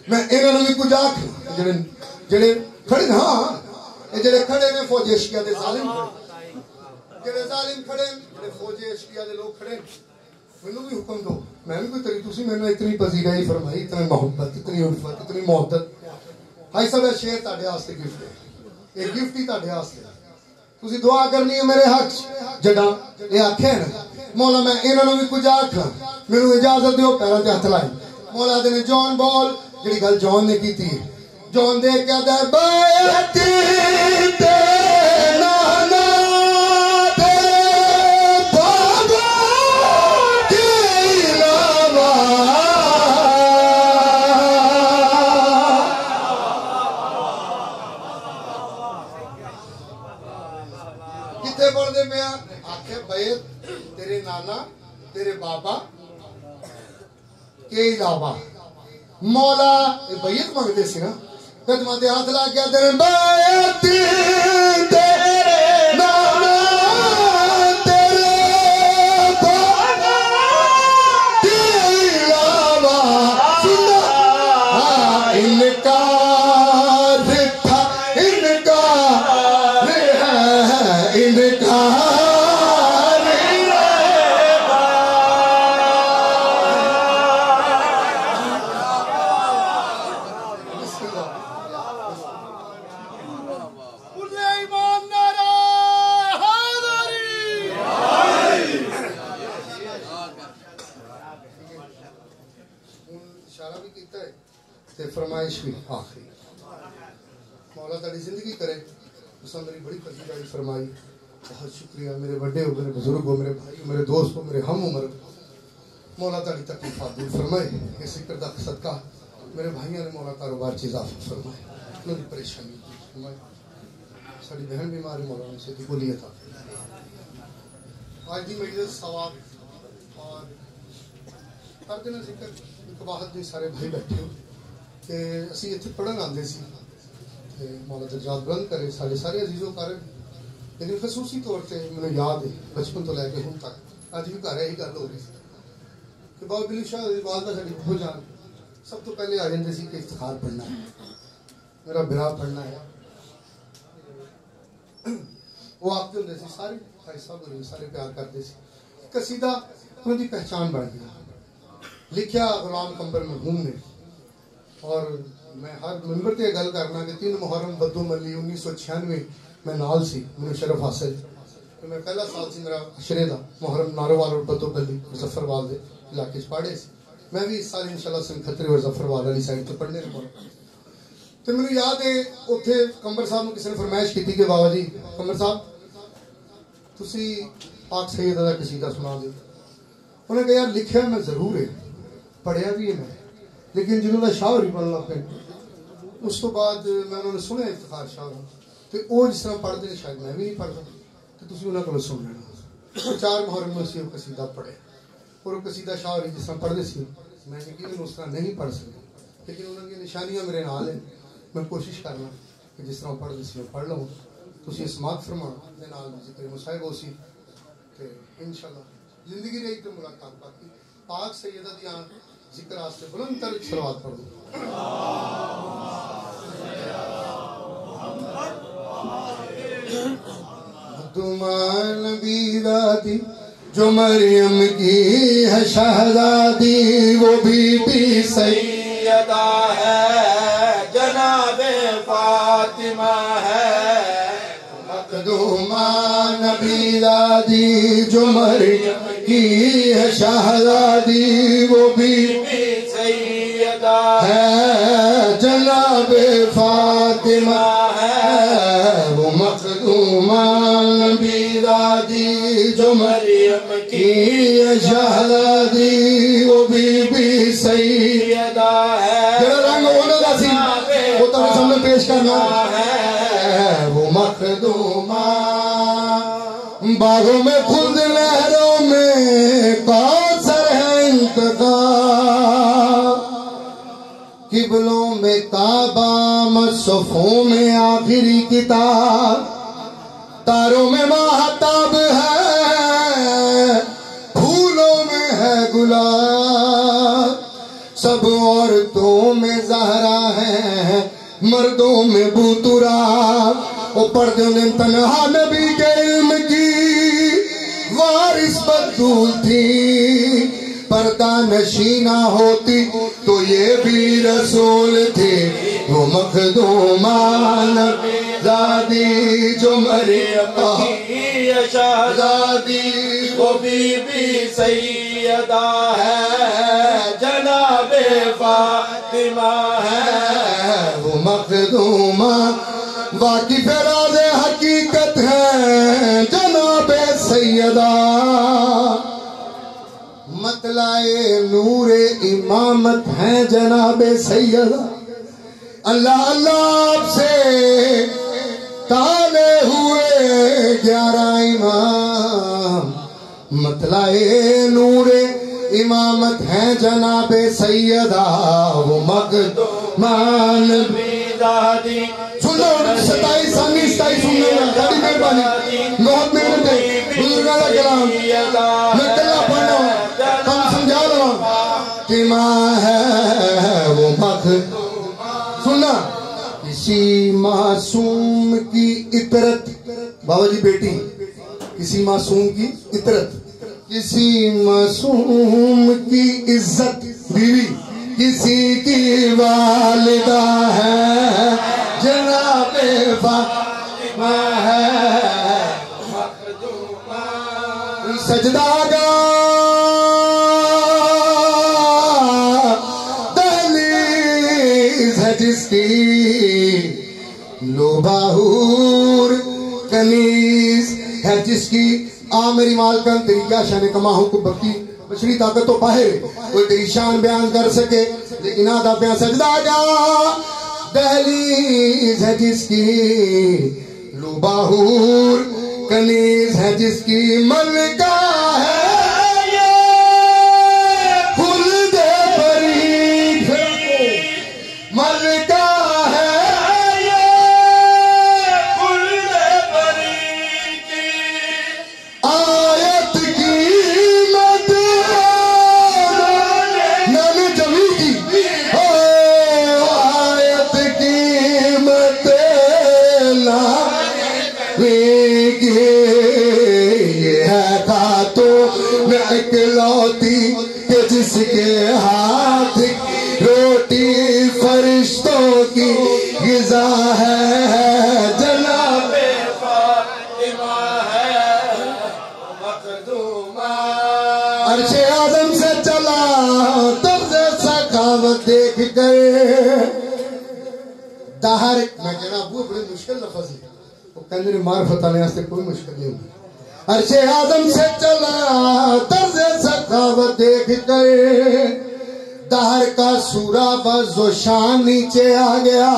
[SPEAKER 2] میں انہاں نوں بھی کچھ آکھ جڑے کھڑے ہاں اے جڑے کھڑے نے فوج عشقیہ دے ظالم جڑے ظالم کھڑے جڑے فوج عشقیہ دے لوگ کھڑے مینوں بھی حکم دو میں بھی کوئی طریقہ تسی میں نے اتنی پذیرائی فرمائی اتنی محبت اتنی الفت اتنی محبت بھائی صاحب شعر تہاڈے واسطے گفٹ ہے یہ گفٹ ہی تہاڈے واسطے تسی دعا کرنی ہے میرے حق جڑا یہ آکھے نا مولا میں انہاں نوں بھی کچھ آکھاں مینوں اجازت دیو پیراں تے ہاتھ لائی مولا دے نے جان بول جڑی گل جان نے کیتی ہے جان دے کے آدا بیعت تے نانا تیرے نانا تیرے بابا کے علاوہ مولا بیعت مانگتے سی نا قدماں تے ہاتھ لا کے تیرے بیعت تیرے نانا تیرے بابا کے علاوہ سنا انکار تھا انکار ہے انکار فرمائش بھی آخری مولا تاری زندگی کرے اس نے میری بڑی پذیرائی فرمائی بہت شکریہ میرے بڑے ہو میرے بزرگ ہو میرے بھائی ہو میرے دوست ہو میرے ہم عمر مولا تاری تکلیفات دور فرمائے یہ ذکر دا صدقہ میرے بھائیوں نے مولا کاروبار چیز آفت فرمائے میری پریشانی فرمائے ساری بہن بیماری مولا ان سے قبولیت آج دی مجلس ثواب اور ہر دن ذکر ایک واحد بھی سارے بھائی بیٹھے ہو کہ اسی اتنے پڑھن آتے سی مولا درجات بلند کرے سارے سارے عزیزوں کارن لیکن خصوصی طور پہ مجھے یاد ہے بچپن تو لے کے ہوں تک اج بھی گھر یہی گل ہو رہی کہ بابا بلی شاہ والدہ ساری بھو جان سب تو پہلے آ جاتے سی کہ افتخار پڑھنا ہے میرا برا پڑھنا ہے وہ آتے ہوتے سی سارے بھائی صاحب سارے پیار کرتے سی قصیدہ انہوں کی پہچان بن گیا لکھیا غلام قمبر مرحوم نے اور میں ہر منبر تے گل کرنا کہ 3 محرم بدو ملی 1996 میں نال سی مجھے شرف حاصل میں پہلا سال سی میرا عشرے دا محرم ناروال اور بدو ملی مظفروال دے علاقے پڑھے سی میں بھی اس سال انشاءاللہ سن خطرے اور مظفروال والی سائڈ تو پڑھنے لگا تو مجھے یاد ہے اتنے قمبر صاحب نے کسی نے فرمائش کی تھی کہ بابا جی قمبر صاحب تسی پاک سید دا قصیدہ سنا دو انہوں نے کہا یار لکھیا میں ضرور ہے پڑھیا بھی ہے میں لیکن جنہوں نے شاعری پڑھنا پہ اس تو بعد میں انہوں نے سنے افتخار شاعر تو وہ جس طرح پڑھتے ہیں شاید میں بھی نہیں پڑھتا تو تسی انہوں کو سن لینا 4 محرم میں سے وہ قصیدہ پڑھے اور وہ قصیدہ شاعری جس طرح پڑھتے سی میں یقیناً اس طرح نہیں پڑھ سکتا لیکن انہوں کی نشانیاں میرے نال ہیں میں کوشش کرنا کہ جس طرح پڑھتے سی میں پڑھ لوں تسی سماعت فرمانا دے نال ذکر مصاحبہ ہو سی تے انشاءاللہ زندگی رہی تو ملاقات باقی پاک سیدہ دی آن ذکر آستے بلند تر صلوات پڑھ دو تمہار نبی دادی جو مریم کی ہے شہزادی وہ بی سیدہ ہے جناب فاطمہ ہے مقدومہ نبی دادی جو مریم کی ہے شہزادی وہ بی سیدہ ہے جناب فاطمہ ہے وہ مقدومہ نبی دادی جو مریم کی ہے شہزادی وہ بی سیدہ ہے جڑا رنگ ہونا دا سی وہ تو سامنے پیش کرنا ہے وہ مخدومہ باغوں میں خود نہروں میں منتقا قبلوں میں کعبہ مصحفوں میں آخری کتاب تاروں میں ماہتاب ہے پھولوں میں ہے گلاب سب عورتوں میں زہرا ہے مردوں میں بوتراب وہ پردوں نے تنہا نبی کے علم کی وارث بدول تھی پردہ نشینہ ہوتی تو یہ بھی رسول تھے وہ مخدومان زادی جو مریم کی شہزادی
[SPEAKER 3] وہ بی بی سیدہ ہے جناب فاطمہ ہے
[SPEAKER 2] وہ مخدومان واقف راز حقیقت ہے جناب سیدہ مطلع نور امامت ہیں جناب سیدہ اللہ اللہ آپ سے تالے ہوئے 11 امام مطلع نور امامت ہیں جناب سیدہ وہ مقدمان
[SPEAKER 3] بیدادی
[SPEAKER 2] سنو 27 ثانی 27 سننے میں بڑی مہربانی بہت محنت ہے بزرگاں کا کلام میں کلہ پڑھنا ہوں کم سمجھا لوں کہ ماں ہے وہ سننا کسی معصوم کی عطرت بابا جی بیٹی کسی معصوم کی عطرت کسی معصوم کی عزت بیوی کسی کی والدہ ہے جناب فاطمہ ہے سجدہ گاہ دہلیز ہے جس کی لوباہور کنیز ہے جس کی میری مالکن تیری کیا شان کما ہوں کو بکی بشری طاقت تو باہر کوئی تیری شان بیان کر سکے لیکن آدھا بیان سجدہ گاہ دہلیز ہے جس کی لوباہور کنیز ہے جس کی ملکہ ہے خلد فرید ملکہ ہے
[SPEAKER 3] خلد فرید
[SPEAKER 2] آیت کی مد نان جمی کی آیت کی مد یہ ہے خاتون اکلوتی کہ جس کے ہاتھ روٹی فرشتوں کی غذا ہے جناب
[SPEAKER 3] فاطمہ ہے مخدومہ
[SPEAKER 2] عرش اعظم سے چلا طرز سخاوت دیکھ کر دہر میں کہنا ابو بڑے مشکل لفظ ہے وہ کہنے معرفت آنے سے کوئی مشکل نہیں ہوگی عرش اعظم سے چلا طرز سخاوت دیکھ کر دہر کا سورہ بز و شان نیچے آ گیا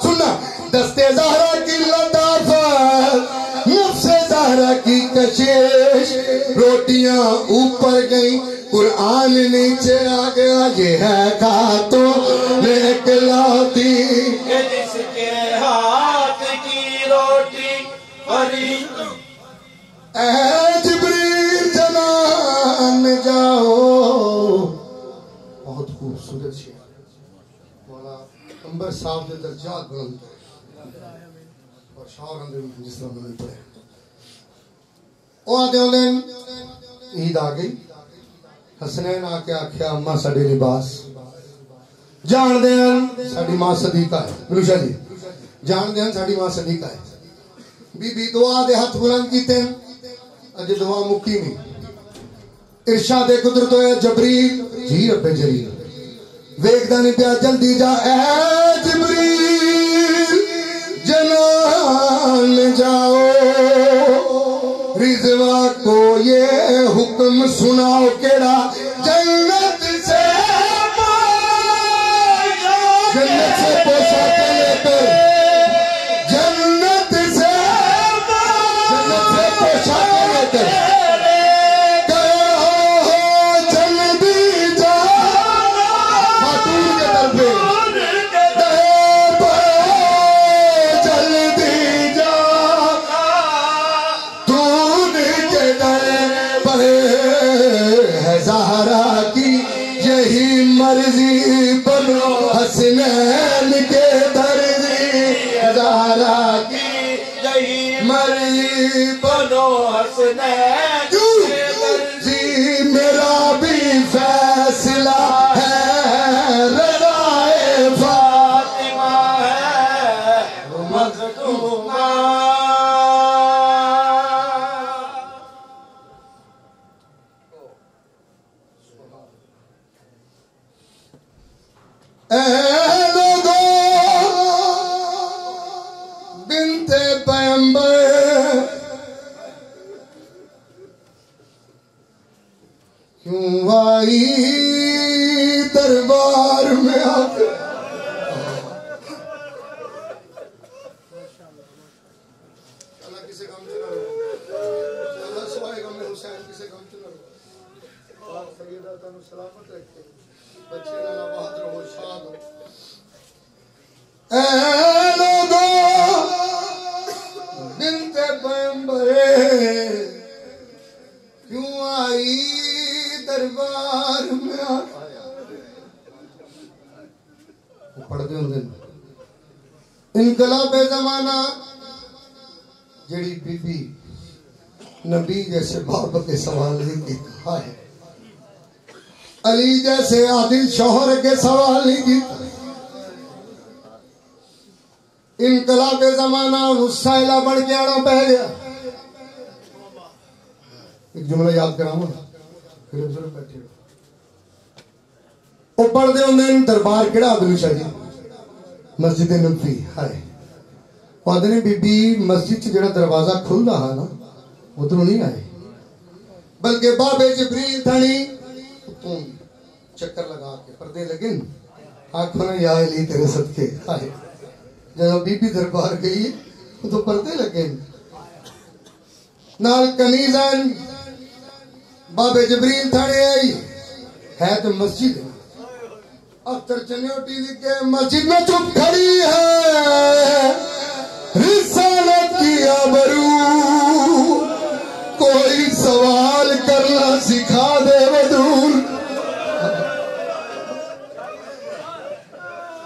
[SPEAKER 2] سننا دستے زہرا کی لطافت نفس زہرا کی کشش روٹیاں اوپر گئیں قرآن نیچے آ گیا یہ ہے خاتون اکلوتی
[SPEAKER 3] جس کے ہاتھ کی روٹی فرید
[SPEAKER 2] اے جبریل جنان میں جاؤ بہت خوبصورت شعر مولا انبر صاحب نے درجات بلند کرے اور شاعر اندر جس طرح بلند پڑے او آدھے دن عید آ گئی حسنین آ کے آکھیا اماں ساڈے لباس جان دین ساڈی ماں صدیقہ ہے ملوشا جی جان دین ساڈی ماں صدیقہ ہے بی بی دعا دے ہاتھ بلند کیتے ہیں اج دعا مکی نہیں ارشاد قدرت ہے جبریل جی رب جلیل ویکھدا نہیں پیا جلدی جا اے جبریل جنان جاؤ رضوا کو یہ حکم سناؤ کیڑا جنت سے پوشا کے لے کر جنت سے پوشا کے لے کر جلدی مرضی بنو حسنین کے درزی زہرا کی
[SPEAKER 3] یہی
[SPEAKER 2] مرضی
[SPEAKER 3] بنو حسنین کے
[SPEAKER 2] درزی میرا بھی فیصلہ ہے رضائے
[SPEAKER 3] فاطمہ ہے مظلومہ
[SPEAKER 2] اے لوگو بنت پیغمبر کیوں آئی دربار میں آ کے اللہ کسے کام چلا رہا اللہ سوائے غم حسین کسے کام چلا رہا آپ سیدہ تنو سلامت رکھتے بچے اللہ بہت رہو شاد ہو اے لوگو بنت پیغمبر کیوں آئی دربار میں آ پڑھتے ہوں دن انقلاب زمانہ جڑی بی بی نبی جیسے باپ کے سوال نہیں کیتا ہے علی جیسے عادل شوہر کے سوال نہیں کیتا انقلاب زمانہ مسائلہ بڑھ کے آنا پہ گیا ایک جملہ یاد کراؤں پھر ضرور بیٹھے وہ پڑھ دے ہوندے دربار کیڑا عبدالو شاہ جی مسجد نبوی ہائے آدھنے بی بی مسجد سے جڑا دروازہ کھل رہا نا ادھروں نہیں آئے بلکہ بابے جبریل تھانی چکر لگا کے پردے لگن آنکھوں نے یا علی تیرے صدقے آئے جب بی بی دربار گئی تو پردے لگن نال کنیزان بابے جبریل تھانے آئی ہے تو مسجد اختر چنیوٹی لکھے مسجد میں چپ کھڑی ہے رسالت کی آبرو کوئی سوال کرنا سکھا دے ودور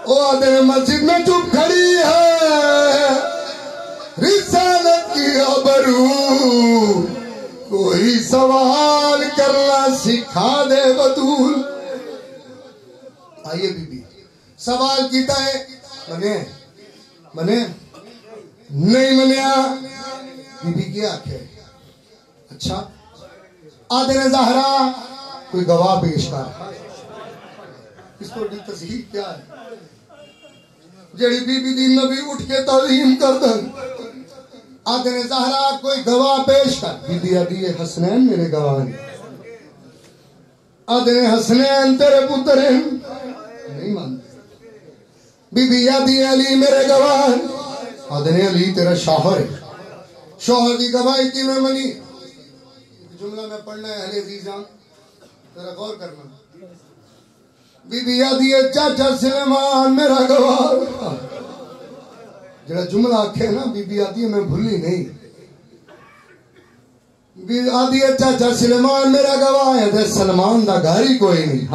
[SPEAKER 2] او آدھے مسجد میں چپ کھڑی ہے رسالت کی آبرو کوئی سوال کرنا سکھا دے ودور آئیے بی بی سوال کیتا ہے منے نہیں منیا بی بی کیا آکھے اچھا آدھے زہرا کوئی گواہ پیش کر اس کو دی تصحیح کیا ہے جڑی بی بی دی نبی اٹھ کے تعظیم کر دن آدھے زہرا کوئی گواہ پیش کر بی بی آدھی حسنین میرے گواہ آدھے حسنین تیرے پتر ہیں نہیں مانتے بی بی آدھی علی میرے گواہ آدھے علی تیرا شوہر ہے شوہر دی گواہی کی میں منی جملہ میں پڑھنا ہے اہل عزیزاں ذرا غور کرنا بی بی آدھی چاچا سلیمان میرا گواہ جڑا جملہ آکھے نا بی بی آدھی میں بھولی نہیں بی آدھی چاچا سلیمان میرا گواہ ہے سلمان دا گھر ہی کوئی نہیں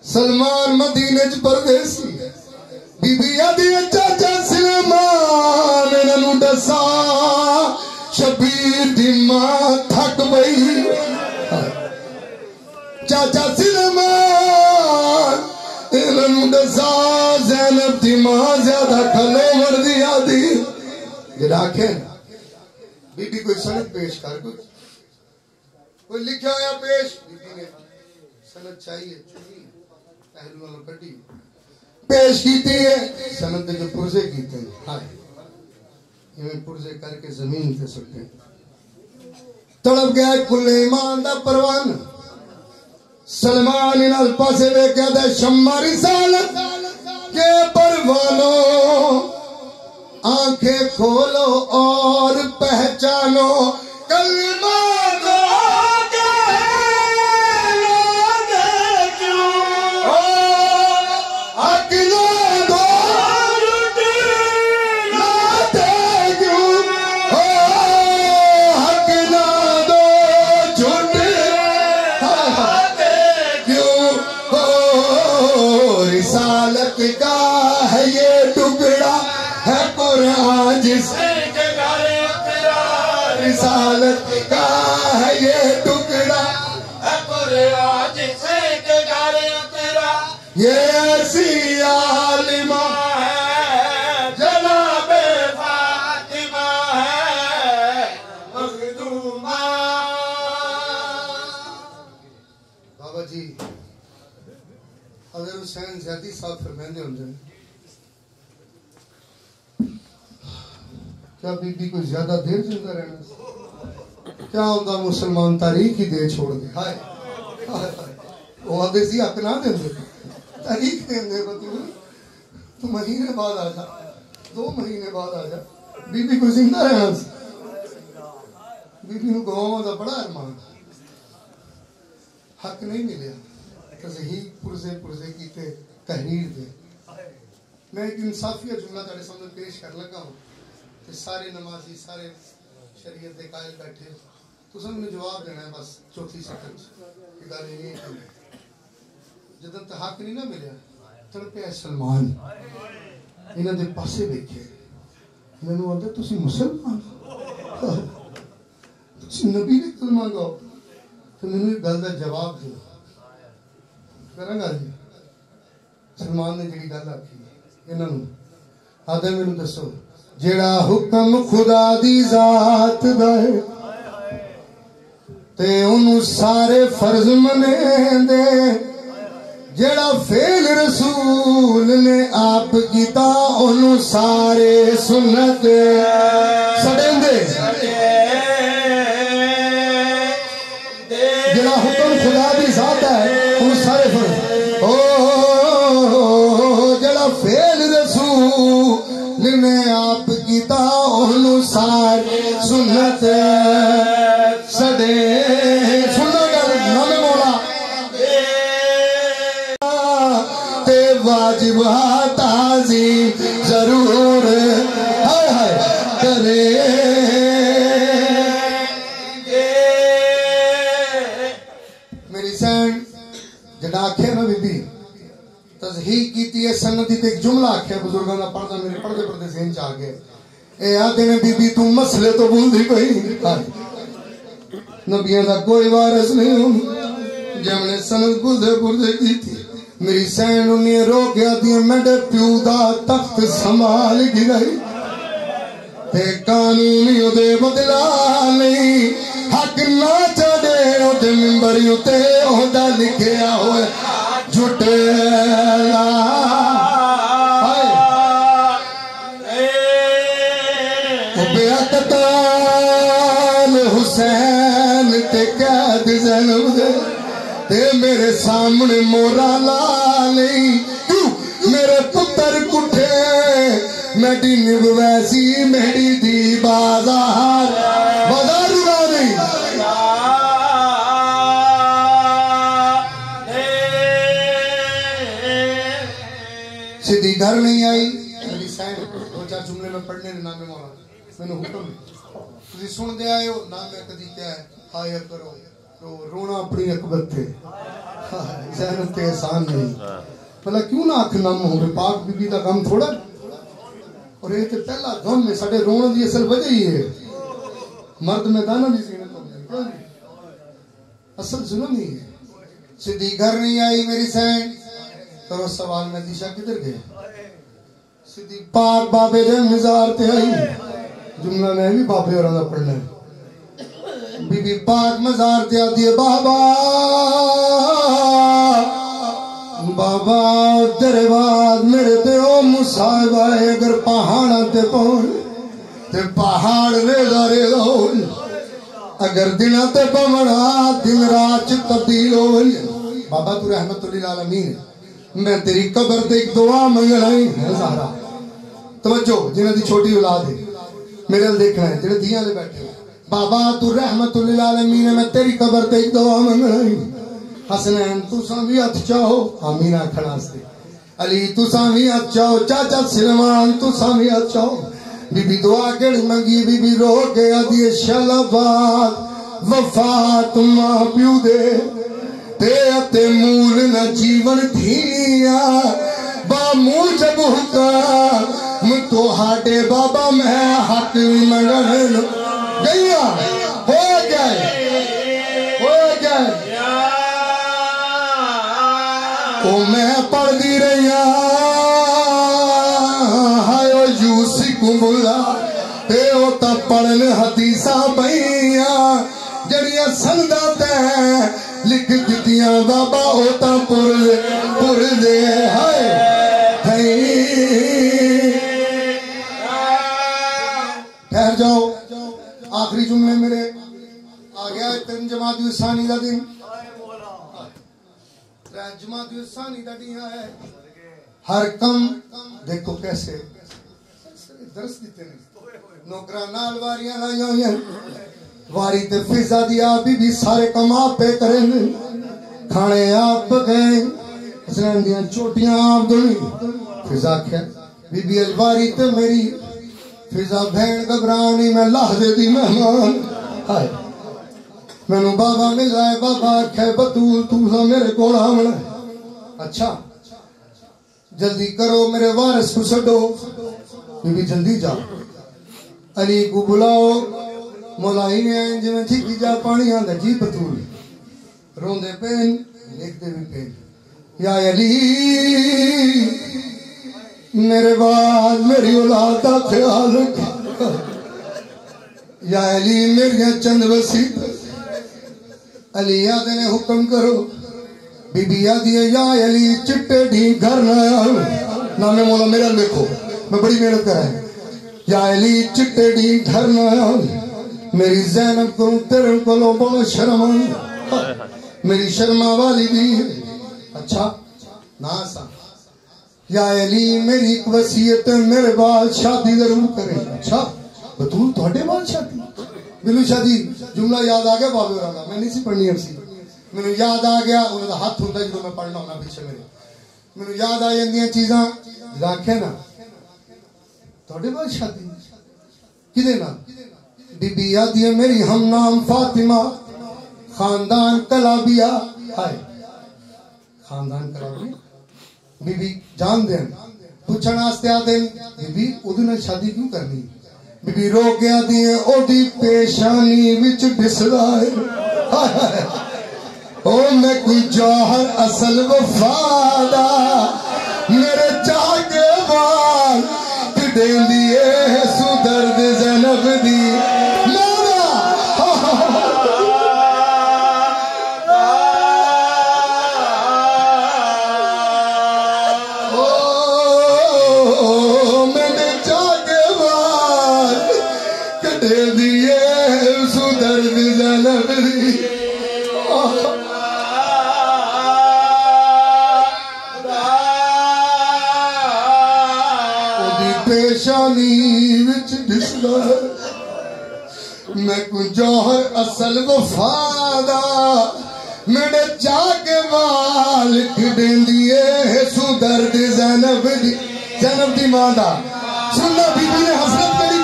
[SPEAKER 2] سلمان مدینے چ پردیسی بی بی آدھی چاچا سلیمان انہوں دسا شبیر دی ماں تھک بئی چاچا سلیمان انہوں دسا زینب دی ماں زیادہ کھلے مردی آدھی جڑا آکھیں بی بی کوئی سند پیش کر کوئی لکھا یا پیش بی بی نے سند چاہیے چنی پہلو والا کٹی پیش کیتی ہے سند جو پرزے کیتے ہیں ہائے یہ پرزے کر کے زمین تے سکتے ہیں تڑپ گیا کل ایمان دا پروان سلمان انال پاسے بے کیا دے شمع رسالت کے پروانوں آنکھیں کھولو اور پہچانو کلمہ دو رسالت کا ہے یہ ٹکڑا ہے قرآن جس کے گھر اقرار رسالت کا ہے یہ ٹکڑا ہے قرآن جس کے گھر اقرار یہ ایسی عالمہ ہے جناب فاطمہ ہے مخدومہ. بابا جی حضرت حسین زیادی صاحب فرماندے ہوندے ہیں کیا بی بی کوئی زیادہ دیر زندہ رہنا کیا ہوتا مسلمان تاریخ ہی دے چھوڑ دے ہائے وہ آدھے سی حق نہ دیں دے تاریخ دیں دے تو مہینے بعد آ جا 2 مہینے بعد آ جا بی بی کوئی زندہ رہنا بی بی نو گواہاں دا بڑا ارمان حق نہیں ملیا تصحیح پرزے کیتے تحریر دے. میں ایک انصافیہ جملہ تارے سامنے پیش کر لگا ہوں کہ سارے نمازی سارے شریعت دے قائل بیٹھے تو سب نے جواب دینا ہے بس 4 سیکنڈ کہ گل یہ ہے جدن تے حق نہیں نہ ملیا تڑپے سلمان انہاں دے پاسے ویکھے مینوں آندا تسی مسلمان تسی نبی نے کلمہ گاؤ تو مینوں ایک گل دا جواب دیو کراں گا جی سلمان نے جڑی گل آکھی انہاں نوں آدھے مینوں دسو جڑا حکم خدا دی ذات دا ہے تے انہوں سارے فرض منے دے جڑا فعل رسول نے آپ کیتا انہوں سارے سنت سڑیں دے. جڑا حکم خدا دی ذات ہے انہوں سارے فرض جڑا فعل رسول نے آپ کیتا انہوں سارے سنت سڑے. سننا گل نام مولا تے واجب تعظیم ضرور ہائے ہائے کرے. میری سین جڑا آکھے نا بی بی تصحیح کیتی ہے سندی تے ایک جملہ آکھے بزرگاں دا پڑھدا میرے پڑھدے ذہن چ آ گئے اے آدھے نے بی بی تو مسئلے تو بھول دی کوئی نبیوں دا کوئی وارث نہیں ہوں جب نے سند پردے کی تھی میری سین انہیں رو گیا دیا میڈے پیو دا تخت سنبھال گئی تے قانونی دے بدلا نہیں حق نہ چڑے دے ممبریوں تے ہودا لکھیا ہوئے جھٹے لا بیعتال حسین تے قید زینب دے تے میرے سامنے مورا لالی کیوں میرے پتر کٹھے میڈی نبویسی میڈی دی بازار بازار رہا نہیں سیدھی گھر نہیں آئی علی سائن 2-4 جملے میں پڑھنے نے نام مولا میں نے حکم تسی سن دے آئے ہو نام میں کدی کیا ہے خائر کرو رونا اپنی اکبت تھے زینب تے احسان نہیں بھلا کیوں نہ آنکھ نم ہوں گے پاک بی بی دا غم تھوڑا اور یہ تے پہلا غم میں ساڑھے رونا دی اصل وجہ ہی ہے مرد میں دانا دی زینت ہو گئی اصل ظلم ہی ہے سیدھی گھر نہیں آئی میری سین کرو سوال میں دیشا کدھر گئے سیدھی پاک بابے دے مزار تے آئی جملہ میں بھی بابے اور اندھا پڑھنا ہے بی بی پاک مزار تے آتی ہے بابا بابا تیرے بعد میرے تے او مصائب آئے اگر پہاڑا تے پہنچ تے پہاڑ ریزا ہو اگر دنہ تے پمڑا دن رات تبدیل ہو بابا تو رحمت للعالمین میں تیری قبر تے ایک دعا منگلائی ہے زہرا توجہ جنہ دی چھوٹی اولاد ہے میرے دیکھنا ہے جنہ دیاں لے بیٹھے بابا تو رحمت للعالمین میں تیری قبر تے ایک دعا منگلائی حسنین تو سامیت چاہو آمینہ کھڑا ستے علی تو سامیت چاہو چاچا سلمان تو سامیت چاہو بی بی دعا کڑ منگی بی بی رو گیا دیئے شلبات وفات ماں پیو دے تے اتے مول نہ جیون تھیا باموجب حکام تو ہاٹے بابا میں حق منگن گیا ہو گئے او میں پڑھ دی رہی ہائیو یوسکم اللہ تے او تا پڑھن حدیثہ بھئیاں جڑیاں سندہ تے لکھ دیتیاں بابا او تا پر دے ہائے ٹھہر جاؤ آخری جملے میرے آ گیا ہے 3 جمادی الثانی دا دن جمادی الثانی دا دن ہے ہر کم دیکھو کیسے درس دیتے ہیں نوکران نال واریاں لائیاں ہوئی ہیں واری تے فضا دیا بی سارے کم آپ پہ کریں کھانے آپ گئے حسنین دیاں چوٹیاں آپ دنی فضا کیا بی الواری تے میری فضا بھین گبرانی میں لحظے دی مہمان آئے میں نو بابا مل رہا بابا کھے بطول تو سا میرے کوڑا آمنا اچھا جلدی کرو میرے وارث کو سڈو بی جلدی جا علی کو بلاؤ مولائی نے آئیں جو میں جھکی جا پانی آندھا جی بطول روندے پین لکھ دے بھی پین یا علی میرے بعد میری اولاد کا خیال رکھ یا علی میری چند وسیع علی یاد نے حکم کرو بی بی یادی یا علی چٹے ڈھی گھر نہ آؤ نام مولا میرا لکھو میں بڑی محنت کر رہا ہے یا علی چٹے ڈھی گھر نہ آؤ میری زینب کروں تیرے کو لو بہت شرم میری شرما والی بھی اچھا ناسا یا علی میری ایک وصیت میرے بعد شادی ضرور کریں اچھا بطول تھوڑے بعد شادی مینو شادی جملہ یاد آ گیا بابے رانا میں نہیں سی پڑھنی ہم سی مینو یاد آ گیا انہوں نے ہاتھ ہوتا جو میں پڑھنا ہونا پیچھے میرے مینو یاد آ جاندیاں چیزاں رکھے نا تھوڑے بعد شادی کدے نا بی بی یادی ہے میری ہم نام فاطمہ خاندان کلابیہ آئے خاندان کلابیہ بی بی جان دیں پوچھنا آستے آدھیں بی بی ادھنے شادی کیوں کرنی بی بی رو گیا دیئے او دی پیشانی وچ ڈس رائے او میں کوئی جوہر اصل وفادہ میرے چاہے وال کڈیں دیئے سو درد زینب دی میں کوئی جوہر اصل وفادہ میرے چاہے وال کھڑیں دیئے سو درد زینب دی ماندہ سننا بی بی نے حسرت کری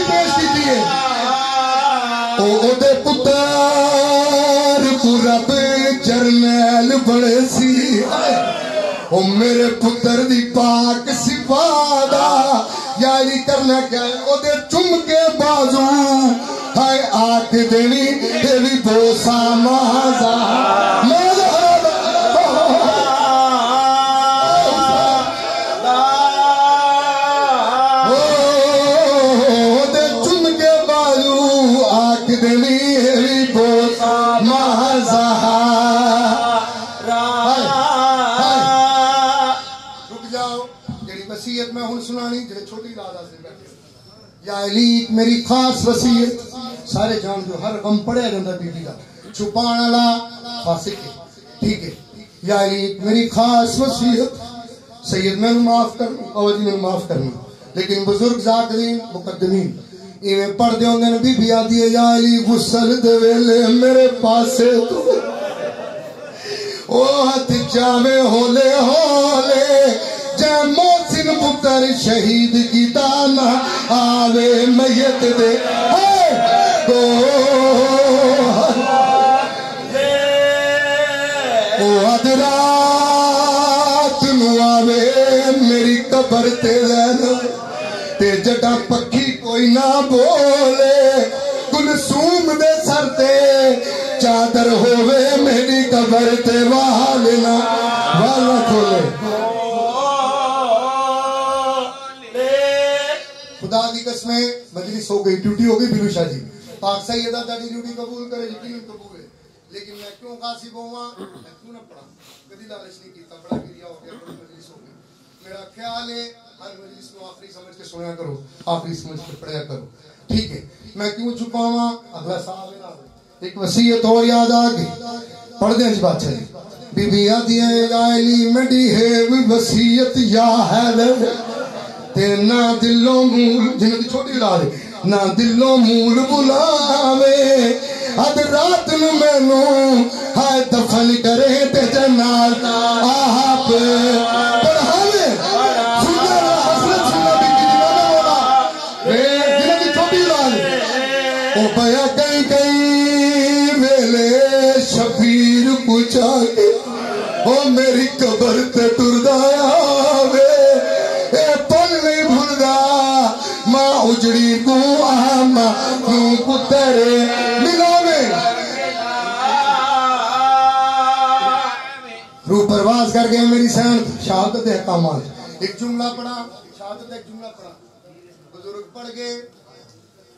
[SPEAKER 2] پیش کی دیئے او دے پتر کو رب جرنیل بڑے سی او میرے پتر دی پاک سفادہ یاری کرنا کیا ہے او دے چم کے بازو ہائے آکھ دینی دیوی بوسا مازا او دے چم کے بازو آکھ دینی دیوی بوسا مازا میں ہوں سنانی جڑے چھوٹی دادا سے بیٹھے یا علی میری خاص وصیت سارے جان جو ہر غم پڑے جاندہ بی بی کا چھپان والا فاسق ہے ٹھیک ہے یا علی میری خاص وصیت سید میں معاف کرنا اوجی میں معاف کرنا لیکن بزرگ ذاکرین مقدمین ایویں پڑھ دے ہوندے بی بی آدھی ہے یا علی غسل دے ویلے میرے پاسے تو او ہاتھ جاوے ہولے ہولے جے موسن پتر شہید کی دانا آوے میت دے او ادرا قبر تے زینب تے جڑا پکھی کوئی نہ بولے کلثوم دے سر تے چادر ہووے میری قبر تے والنا والا کھولے خدا دی قسمیں مجلس ہو گئی ڈیوٹی ہو گئی بلو شاہ جی پاک سیدہ تاری ڈیوٹی قبول کرے یقیناً قبول ہے لیکن میں کیوں غاصب ہوا میں کیوں نہ پڑھا کبھی لالچ نہیں کیتا بڑا گریا ہو گیا بڑی مجلس ہو گئی میرا خیال ہے ہر مجلس میں آخری سمجھ کے سویا کرو آخری سمجھ کے پڑھیا کرو ٹھیک ہے میں کیوں چھپا ہوا اگلا صاحب ایک وصیت اور یاد آ گئی پڑھ دیں جی بادشاہ جی بی بی آدھی علی مڈی ہے وصیت یا حیدر تے نہ دلوں مول جنہوں کی چھوٹی اولاد ہے نہ دلوں مول بلاوے اد رات نو مینوں ہائے دفن کرے تے جنات آپ پڑھاوے سننا حسرت سننا بی بی دیوانا مولا جنہوں کی چھوٹی اولاد ہے او بیا کئی کئی ویلے شبیر پوچھا کے او میری قبر تے ٹردا آوے اے پل نہیں بھولدا ماں اجڑی کو آما کو پترے ملاوے روح پرواز کر گئے میری سین شہادت احکامات ایک جملہ پڑھا شہادت ایک جملہ پڑھا بزرگ پڑھ گئے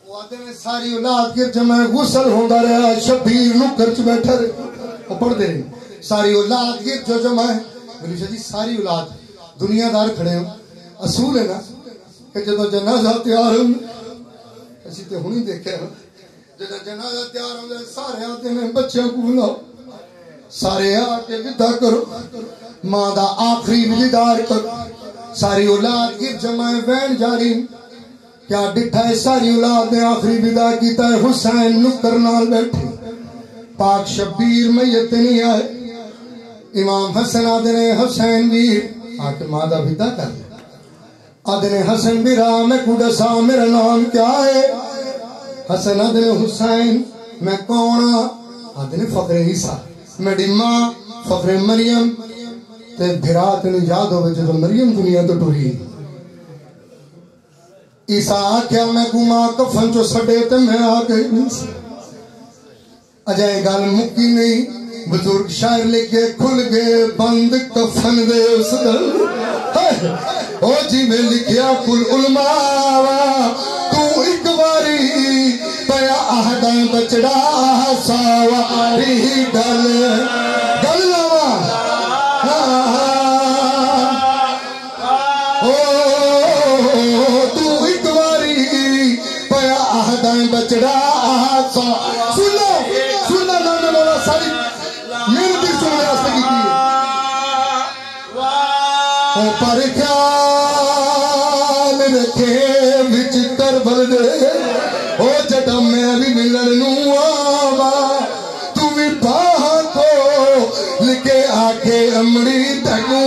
[SPEAKER 2] وہ آدھے میں ساری اولاد کے جمع غسل ہوندہ رہا شبیر نکر چ بیٹھا رہے وہ پڑھ دے رہے ساری اولاد کے جو جمع ہے بلی شاہ جی ساری اولاد دنیا دار کھڑے ہوں اصول ہے نا کہ جدو جنازہ تیار ہوں اسی تے ہونی دیکھے ہوں جدو جنازہ تیار ہوں سارے آتے ہیں بچیاں کو بلاؤ سارے آتے ودا کرو ماں دا آخری ودار کرو ساری اولاد کی جمع وین جاری کیا ڈٹھا ہے ساری اولاد نے آخری ودا کیتا ہے حسین نکر نال بیٹھے پاک شبیر میت نہیں آئے امام حسن آدھے نے حسین ویر آکے ماں دا ودا کر لے آدھے نے حسن بیرا میں کوڑا سا میرا نام کیا ہے حسن آدھے نے حسین میں کونا آدھے نے فقر عیسیٰ میری ماں فقر مریم تے بھرات نے یاد ہوئے جو مریم دنیا تو ٹوری عیسیٰ آکھیا میں کو ماں کفن چو سڑے تے میں آگئی اجائے گال مکی نہیں بزرگ شاعر لکھے کھل گئے بند کفن دے اس دل او جی میں لکھیا کل علماء تو ایک باری پیا آہداں بچڑا ساواری گل گل لوا تو ایک باری پیا آہداں بچڑا سنو سننا نانا مولا ساری محنتی سننے آستے کی تھی او پر خیال رکھے وچ کربل دے او جڑا میں بھی ملن نو آوا تو بھی باہاں کو لکے آکے امڑی تکو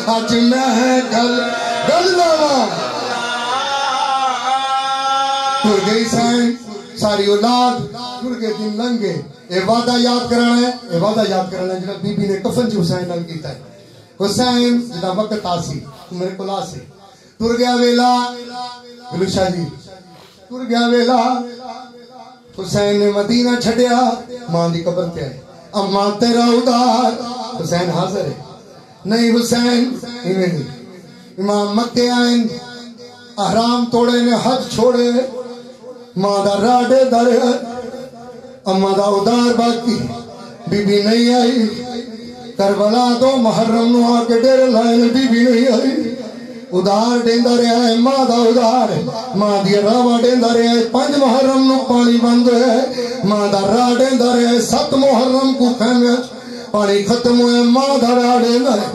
[SPEAKER 2] آج میں گل لاوا ٹر گئی سائن ساری اولاد ٹر گئے دن لنگے اے وعدہ یاد کرانا ہے جنہاں بی بی نے کفن جو حسین نال کیتا ہے حسین جدا وقت آسی میرے کو لاسے ٹر گیا ویلا بلو شاہ جی ٹر گیا ویلا حسین نے مدینہ چھڑیا ماں دی قبر تے آئے اماں تیرا ادار حسین حاضر ہے نہیں حسین ایویں نہیں امام مکے آئیں احرام توڑے نے حج چھوڑے ماں دا راڈے در اماں دا ادار باقی بی بی نہیں آئی کربلا دو محرم نو آکے ڈیر لائن بی بی نہیں آئی ادار دیندہ رہا ہے ماں دا ادار ماں دی راوہ دیندہ رہا ہے 5 محرم نو پانی بند ہے ماں دا راہ دیندہ رہا ہے 7 محرم کو خیمے پانی ختم ہوئے ماں دا راہ دیندہ رہا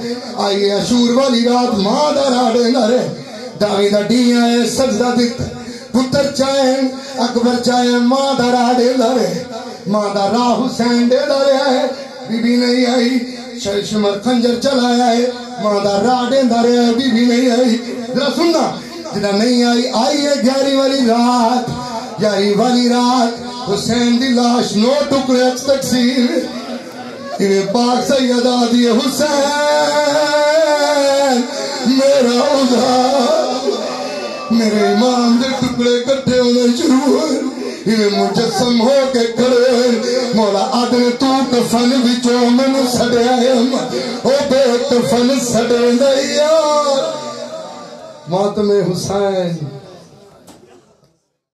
[SPEAKER 2] آئیے اشور والی رات ماں دا راہ دیندہ رہا داوی دا ڈیاں ہے سجدہ دیتا پتر چاہیں اکبر چاہیں ماں دا راہ دیندہ رہا ماں دا راہ حسین دیندہ رہا ہے بی بی نہیں آئی شمر خنجر چلایا ہے ماں دا راہ دیندہ رہا ہے بی بی نہیں آئی ذرا سننا جنہاں نہیں آئی آئی ہے 11 والی رات حسین دی لاش 9 ٹکڑے اچ تقسیم انہیں پاک سیدہ دی حسین میرا ادھار میرے ایمان دے ٹکڑے کٹھے ہونے شروع ہوئے مجسم ہو کے کھڑے مولا آدھنے تو کفن بچوں میں نو سڑے آئے او بے کفن سڑے نہیں یار ماتم حسین